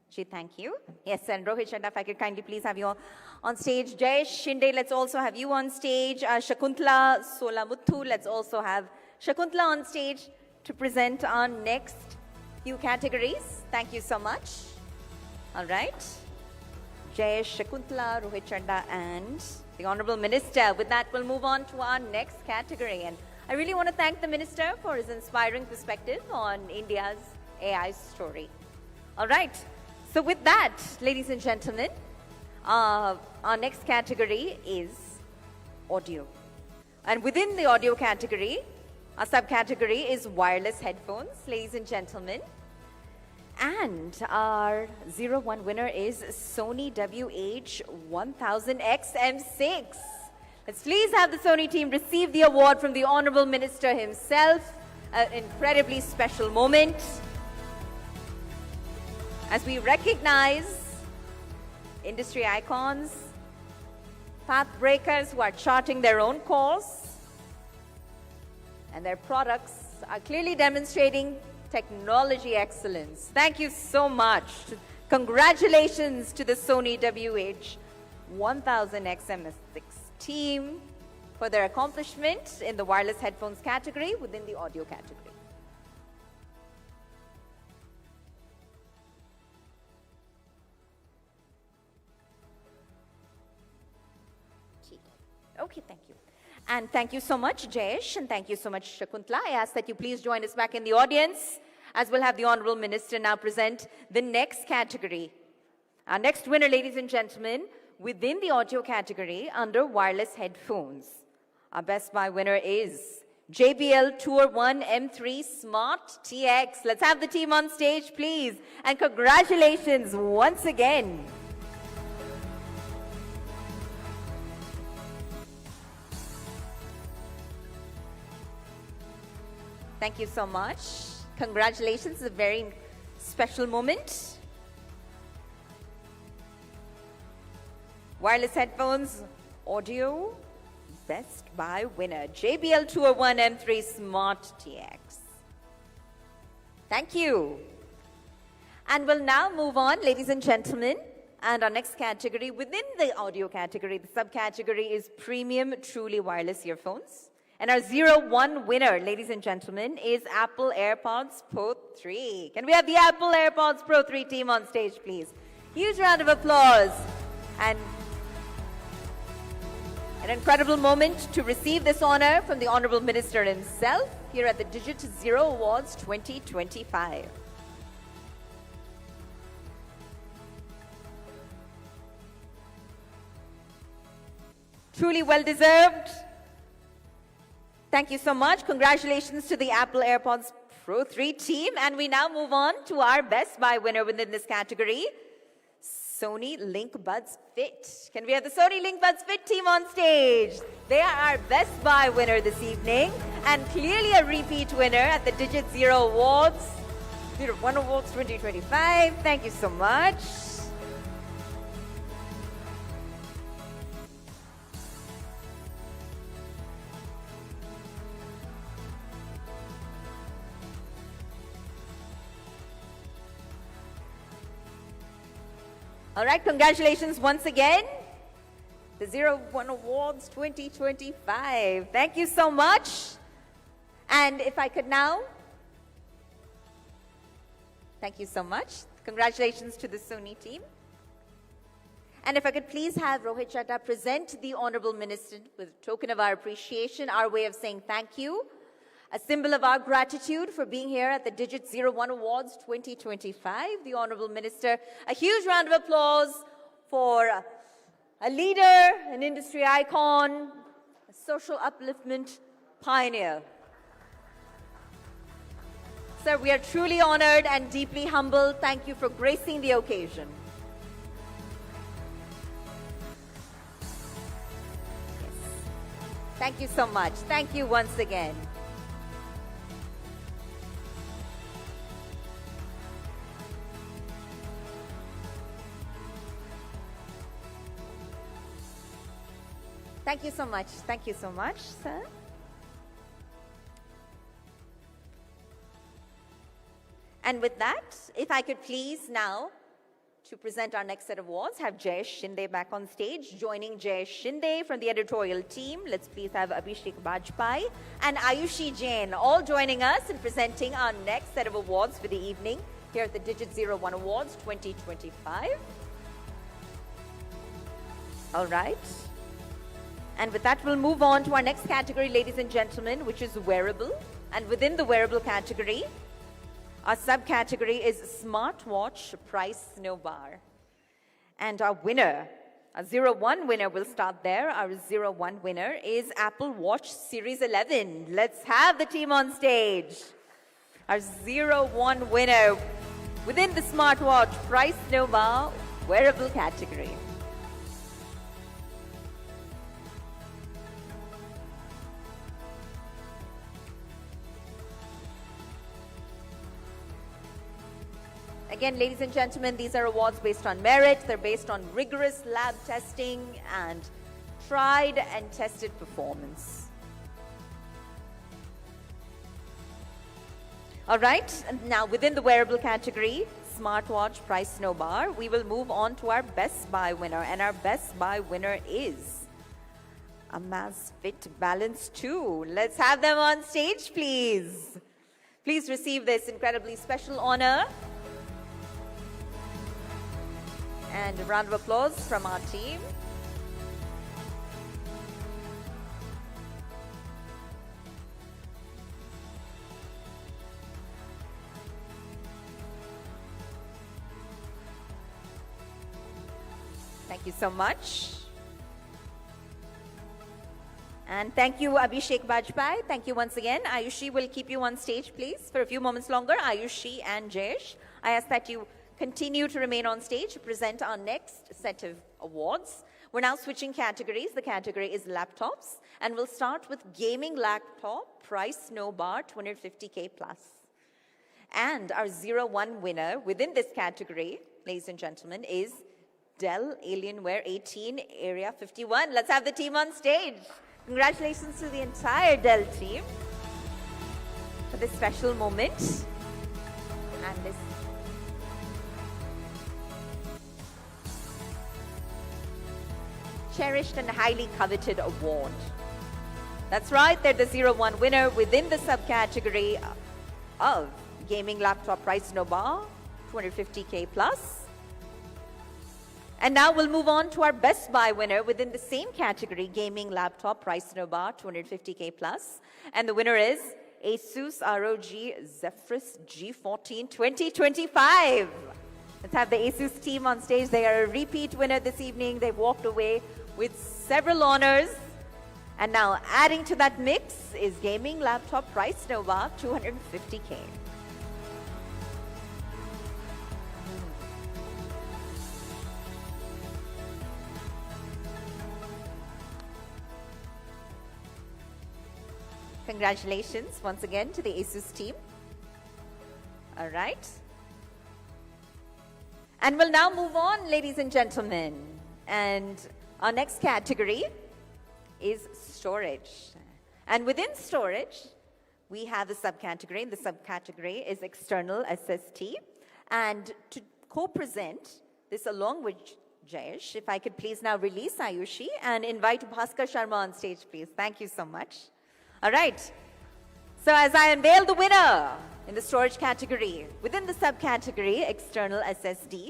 Ji, thank you. Yes, and Rohit Chadha, if I could kindly please have you on stage. Jayesh Shinde, let's also have you on stage. Shakuntala Solamuthu, let's also have Shakuntala on stage to present our next few categories. Thank you so much. All right. Jayesh, Shakuntala, Rohit Chadha, and the Honorable Minister. With that, we'll move on to our next category. And I really want to thank the Minister for his inspiring perspective on India's AI story. All right. So with that, ladies and gentlemen, our next category is audio. And within the audio category, our subcategory is wireless headphones, ladies and gentlemen. And our 01 winner is Sony WH-1000X M6. Let's please have the Sony team receive the award from the Honorable Minister himself. an incredibly special moment as we recognize industry icons, path breakers who are charting their own course, and their products are clearly demonstrating technology excellence. Thank you so much. Congratulations to the Sony WH-1000XM6 team for their accomplishment in the wireless headphones category within the audio category. Okay, thank you. And thank you so much, Jayesh, and thank you so much, Shakuntala. I ask that you please join us back in the audience as we'll have the Honorable Minister now present the next category. Our next winner, ladies and gentlemen, within the audio category under wireless headphones. Our Best Buy winner is JBL Tour 1 M3 Smart TX. Let's have the team on stage, please. And congratulations once again. Thank you so much. Congratulations, it's a very special moment. Wireless headphones, audio, Best Buy winner, JBL Tour 1 M3 Smart TX. Thank you. And we'll now move on, ladies and gentlemen, and our next category within the audio category, the subcategory is Premium Truly Wireless Earphones. And our 01 winner, ladies and gentlemen, is Apple AirPods Pro 3. Can we have the Apple AirPods Pro 3 team on stage, please? Huge round of applause. And an incredible moment to receive this honor from the Honorable Minister himself here at the Digit Zero Awards 2025. Truly well-deserved. Thank you so much. Congratulations to the Apple AirPods Pro 3 team. And we now move on to our Best Buy winner within this category, Sony Link Buds Fit. Can we have the Sony Link Buds Fit team on stage? They are our Best Buy winner this evening and clearly a repeat winner at the Digit Zero Awards, Zero1 Awards 2025. Thank you so much. All right, congratulations once again. The 01 Awards 2025. Thank you so much. And if I could now, thank you so much. Congratulations to the Sony team. And if I could please have Rohit Chatta present the Honorable Minister with a token of our appreciation, our way of saying thank you. A symbol of our gratitude for being here at the Digit 01 Awards 2025. The Honorable Minister, a huge round of applause for a leader, an industry icon, a social upliftment pioneer. Sir, we are truly honored and deeply humbled. Thank you for gracing the occasion. Yes. Thank you so much. Thank you once again. Thank you so much. Thank you so much, sir. And with that, if I could please now, to present our next set of awards, have Jayesh Shinde back on stage. Joining Jayesh Shinde from the editorial team, let's please have Abhishek Bajpai and Ayushi Jain, all joining us in presenting our next set of awards for the evening here at the Digit 01 Awards 2025. All right. And with that, we'll move on to our next category, ladies and gentlemen, which is wearable. And within the wearable category, our subcategory is Smartwatch Price Snowbar. And our winner, our 01 winner, will start there. Our 01 winner is Apple Watch Series 11. Let's have the team on stage. Our 01 winner within the Smartwatch Price Snowbar wearable category. Again, ladies and gentlemen, these are awards based on merit. They're based on rigorous lab testing and tried and tested performance. All right, and now within the wearable category, smartwatch price snowbar, we will move on to our Best Buy winner. And our Best Buy winner is a Amazfit Balance 2. Let's have them on stage, please. Please receive this incredibly special honor. And a round of applause from our team. Thank you so much. And thank you, Abhishek Bajpai. Thank you once again. Ayushi will keep you on stage, please, for a few moments longer. Ayushi and Jayesh, I ask that you continue to remain on stage to present our next set of awards. We're now switching categories. The category is laptops. And we'll start with gaming laptop, price no bar, 250K plus. And our 01 winner within this category, ladies and gentlemen, is Dell Alienware 18 Area 51. Let's have the team on stage. Congratulations to the entire Dell team for this special moment and this cherished and highly coveted award. That's right, they're the 01 winner within the subcategory of gaming laptop price no bar, 250K plus. And now we'll move on to our Best Buy winner within the same category, gaming laptop price no bar, 250K plus. And the winner is Asus ROG Zephyrus G14 2025. Let's have the Asus team on stage. They are a repeat winner this evening. They've walked away with several honors. And now adding to that mix is gaming laptop price no bar, 250K. Congratulations once again to the Asus team. All right. And we'll now move on, ladies and gentlemen. And our next category is storage. And within storage, we have a subcategory. And the subcategory is external SSD. And to co-present this along with Jayesh, if I could please now release Ayushi and invite Bhaskar Sharma on stage, please. Thank you so much. All right. So as I unveil the winner in the storage category, within the subcategory, external SSD,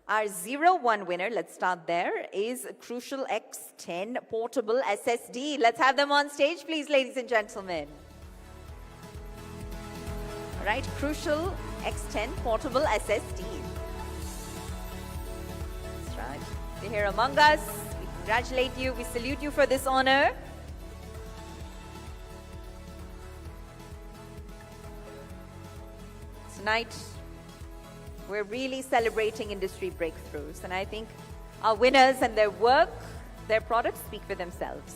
our 01 winner, let's start there, is Crucial X10 Portable SSD. Let's have them on stage, please, ladies and gentlemen. All right, Crucial X10 Portable SSD. That's right. You're here among us. We congratulate you. We salute you for this honor. Tonight, we're really celebrating industry breakthroughs. And I think our winners and their work, their products speak for themselves.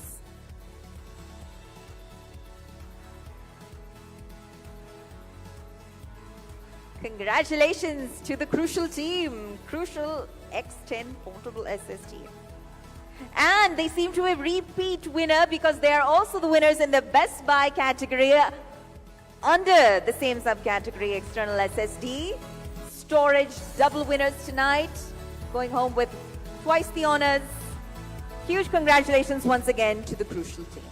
Congratulations to the Crucial team, Crucial X10 Portable SSD. And they seem to be a repeat winner because they are also the winners in the Best Buy category under the same subcategory, external SSD. Storage, double winners tonight, going home with twice the honors. Huge congratulations once again to the Crucial team.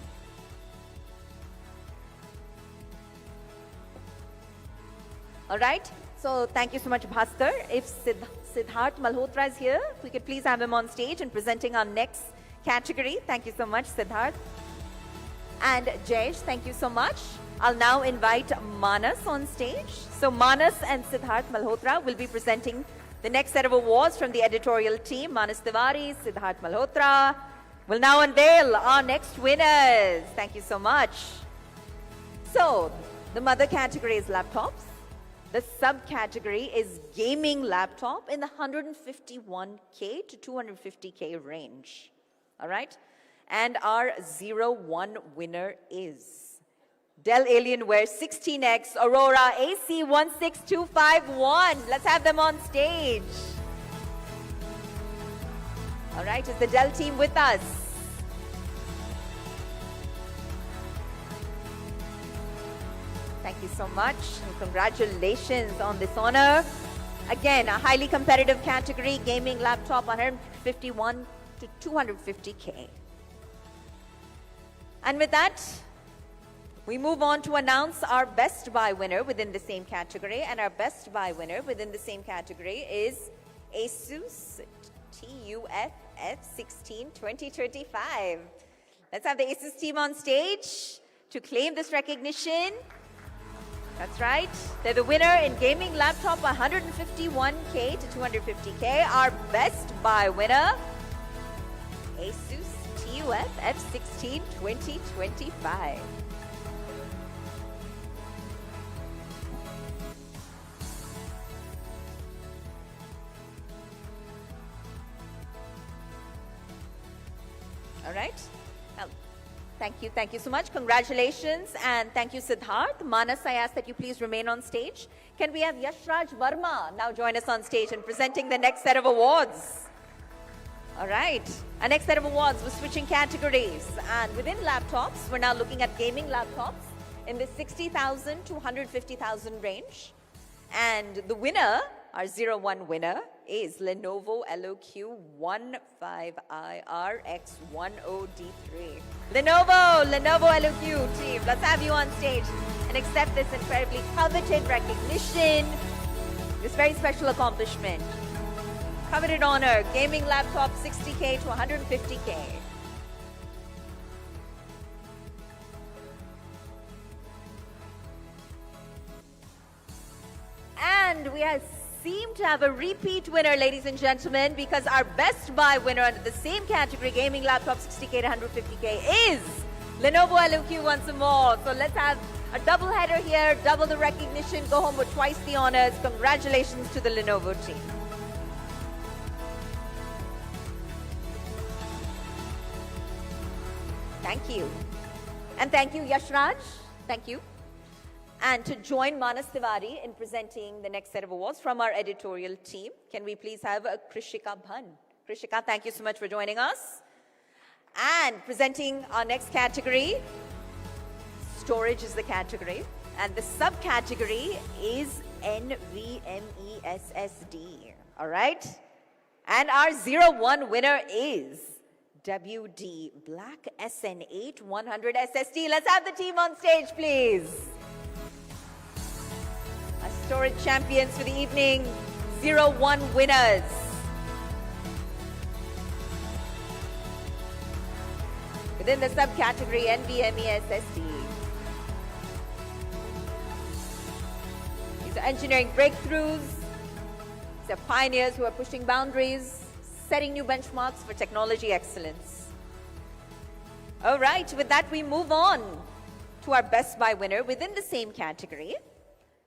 All right, so thank you so much, Bhaskar. If Siddharth Malhotra is here, if we could please have him on stage and presenting our next category. Thank you so much, Siddharth. And Jayesh, thank you so much. I'll now invite Manas on stage. So Manas and Siddharth Malhotra will be presenting the next set of awards from the editorial team. Manas Tiwari, Siddharth Malhotra will now unveil our next winners. Thank you so much. So the mother category is laptops. The subcategory is gaming laptop in the 151K to 250K range. All right. And our 01 winner is Dell Alienware 16X Aurora AC16251. Let's have them on stage. All right, is the Dell team with us? Thank you so much, and congratulations on this honor. Again, a highly competitive category, gaming laptop, 151 to 250K. And with that, we move on to announce our Best Buy winner within the same category. And our Best Buy winner within the same category is Asus TUF F16 2025. Let's have the Asus team on stage to claim this recognition. That's right. They're the winner in gaming laptop 151K to 250K. Our Best Buy winner, Asus TUF F16 2025. All right. Well, thank you so much. Congratulations, and thank you, Siddharth. Manas, I ask that you please remain on stage. Can we have Yashraj Verma now join us on stage and presenting the next set of awards? All right. Our next set of awards, we're switching categories. And within laptops, we're now looking at gaming laptops in the 60,000 to 150,000 range. And the winner, our 01 winner, is Lenovo LOQ15IRX10D3. Lenovo LOQ team, let's have you on stage and accept this incredibly coveted recognition, this very special accomplishment. Coveted honor, gaming laptop 60K to 150K. And we seem to have a repeat winner, ladies and gentlemen, because our Best Buy winner under the same category, gaming laptop 60K to 150K, is Lenovo LOQ once more. So let's have a double header here, double the recognition, go home with twice the honors. Congratulations to the Lenovo team. Thank you. And thank you, Yashraj. Thank you. And to join Manas Tiwari in presenting the next set of awards from our editorial team, can we please have Krishika Bhan? Krishika, thank you so much for joining us. And presenting our next category, storage is the category. And the subcategory is NVMe SSD. All right? And our 01 winner is WD Black SN8 100 SSD. Let's have the team on stage, please. Our storage champions for the evening, 01 winners. Within the subcategory NVMe SSD. These are engineering breakthroughs. These are pioneers who are pushing boundaries, setting new benchmarks for technology excellence. All right, with that we move on to our Best Buy winner within the same category,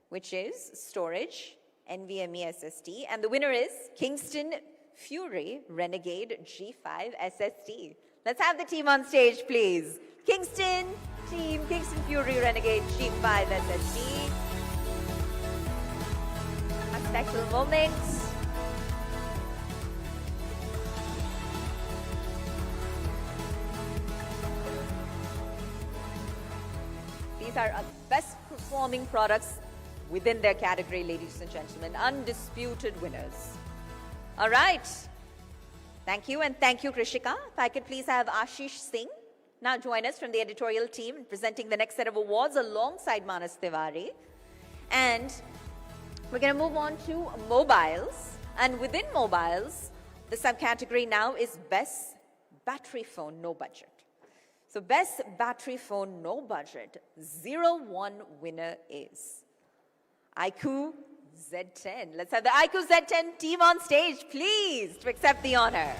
which is storage, NVMe SSD, and the winner is Kingston Fury Renegade G5 SSD. Let's have the team on stage, please. Kingston team, Kingston Fury Renegade G5 SSD. A special moment. These are our best performing products within their category, ladies and gentlemen. Undisputed winners. All right. Thank you, and thank you, Krishika. If I could please have Ashish Singh now join us from the editorial team in presenting the next set of awards alongside Manas Tiwari. And we're going to move on to mobiles. And within mobiles, the subcategory now is Best Battery Phone No Budget. So Best Battery Phone No Budget, 01 winner is iQOO Z10. Let's have the iQOO Z10 team on stage, please, to accept the honor.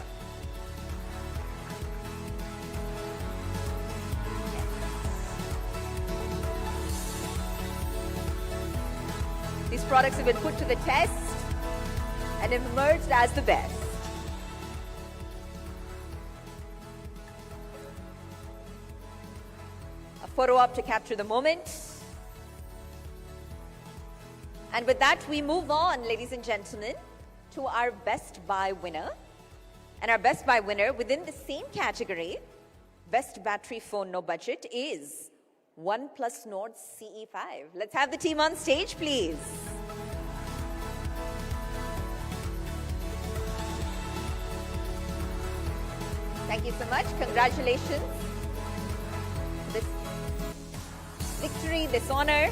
These products have been put to the test and have emerged as the best. A photo op to capture the moment. And with that, we move on, ladies and gentlemen, to our Best Buy winner. And our Best Buy winner within the same category, Best Battery Phone No Budget, is OnePlus Nord CE5. Let's have the team on stage, please. Thank you so much. Congratulations. This victory, this honor.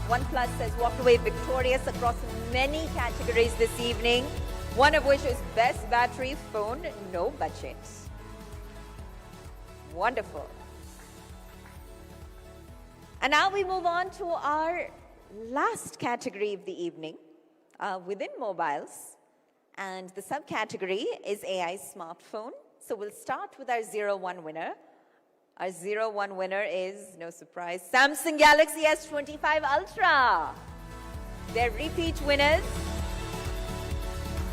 OnePlus has walked away victorious across many categories this evening, one of which is Best Battery Phone No Budget. Wonderful. And now we move on to our last category of the evening within mobiles. And the subcategory is AI smartphone. So we'll start with our 01 winner. Our 01 winner is, no surprise, Samsung Galaxy S25 Ultra. They're repeat winners.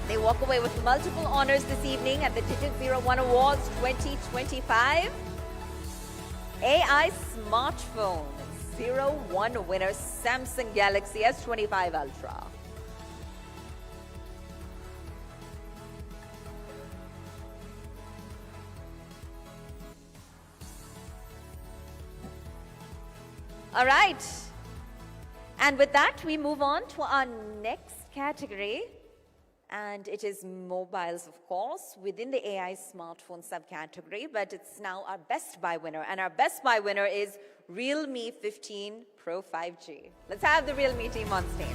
They walk away with multiple honors this evening at the Digit Zero1 Awards 2025. AI smartphone 01 winner, Samsung Galaxy S25 Ultra. All right. And with that, we move on to our next category. And it is mobiles, of course, within the AI smartphone subcategory. But it's now our Best Buy winner. And our Best Buy winner is Realme 15 Pro 5G. Let's have the Realme team on stage.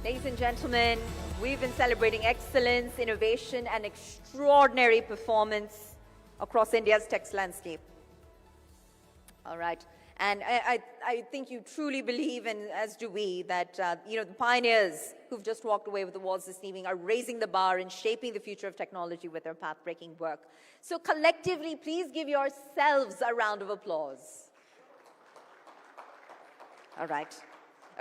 Ladies and gentlemen, we've been celebrating excellence, innovation, and extraordinary performance across India's tech landscape. All right. And I think you truly believe, and as do we, that the pioneers who've just walked away with awards this evening are raising the bar and shaping the future of technology with their path-breaking work. So collectively, please give yourselves a round of applause. All right.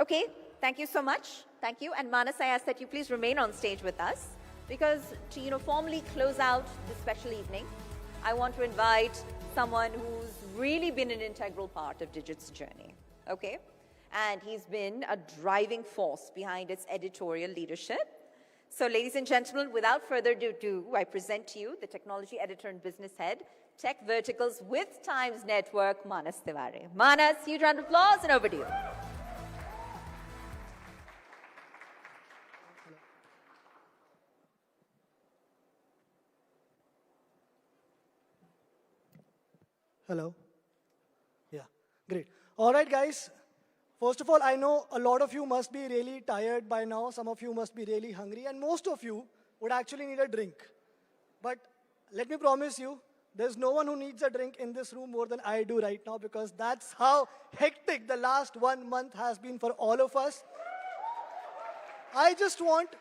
Okay. Thank you so much. Thank you. And Manas, I ask that you please remain on stage with us, because to formally close out this special evening, I want to invite someone who's really been an integral part of Digit's journey. Okay? And he's been a driving force behind its editorial leadership. So ladies and gentlemen, without further ado, I present to you the technology editor and business head, Tech Verticals with Times Network, Manas Tiwari. Manas, huge round of applause, and over to you. Hello. Yeah, great. All right, guys. First of all, I know a lot of you must be really tired by now. Some of you must be really hungry. And most of you would actually need a drink. But let me promise you, there's no one who needs a drink in this room more than I do right now, because that's how hectic the last 1 month has been for all of us. I just want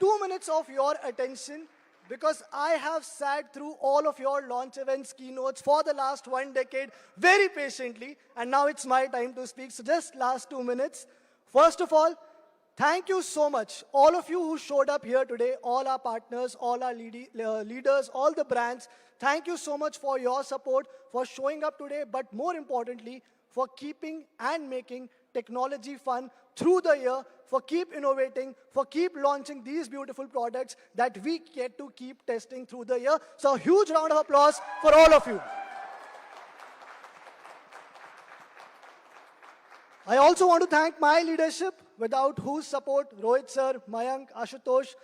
2 minutes of your attention, because I have sat through all of your launch events, keynotes for the last 1 decade very patiently, and now it's my time to speak. So just last 2 minutes. First of all, thank you so much, all of you who showed up here today, all our partners, all our leaders, all the brands. Thank you so much for your support, for showing up today, but more importantly, for keeping and making technology fun through the year, for keep innovating, for keep launching these beautiful products that we get to keep testing through the year. So a huge round of applause for all of you. I also want to thank my leadership, without whose support, Rohit sir, Mayank, Ashutosh,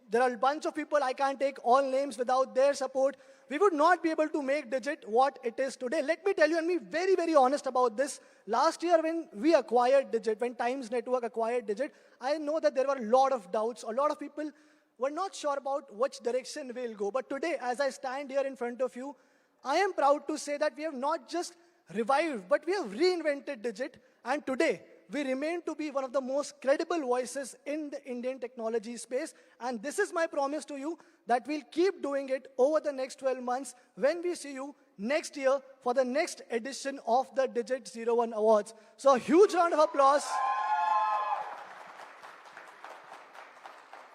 there are a bunch of people, I can't take all names, without their support, we would not be able to make Digit what it is today. Let me tell you and be very, very honest about this. Last year when we acquired Digit, when Times Network acquired Digit, I know that there were a lot of doubts. A lot of people were not sure about which direction we'll go. But today, as I stand here in front of you, I am proud to say that we have not just revived, but we have reinvented Digit. And today, we remain to be one of the most credible voices in the Indian technology space. And this is my promise to you, that we'll keep doing it over the next 12 months when we see you next year for the next edition of the Digit Zero1 Awards. So a huge round of applause.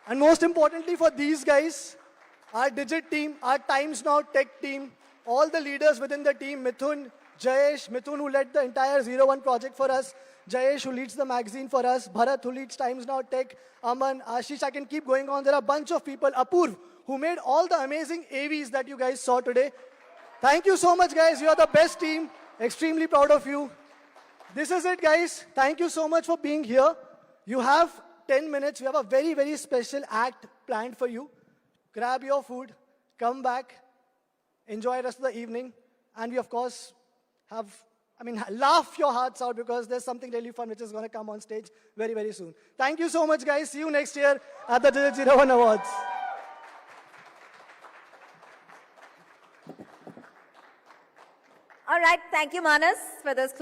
And most importantly for these guys, our Digit team, our Times Now Tech team, all the leaders within the team, Mithun, Jayesh, Mithun who led the entire Zero1 project for us, Jayesh who leads the magazine for us, Bharat who leads Times Now Tech, Aman, Ashish, I can keep going on. There are a bunch of people, Apurv, who made all the amazing AVs that you guys saw today. Thank you so much, guys. You are the best team. Extremely proud of you. This is it, guys. Thank you so much for being here. You have 10 minutes. We have a very, very special act planned for you. Grab your food, come back, enjoy the rest of the evening, and we, of course, laugh your hearts out because there's something really fun which is going to come on stage very, very soon. Thank you so much, guys. See you next year at the Digit Zero1 Awards. All right, thank you, Manas, for those closing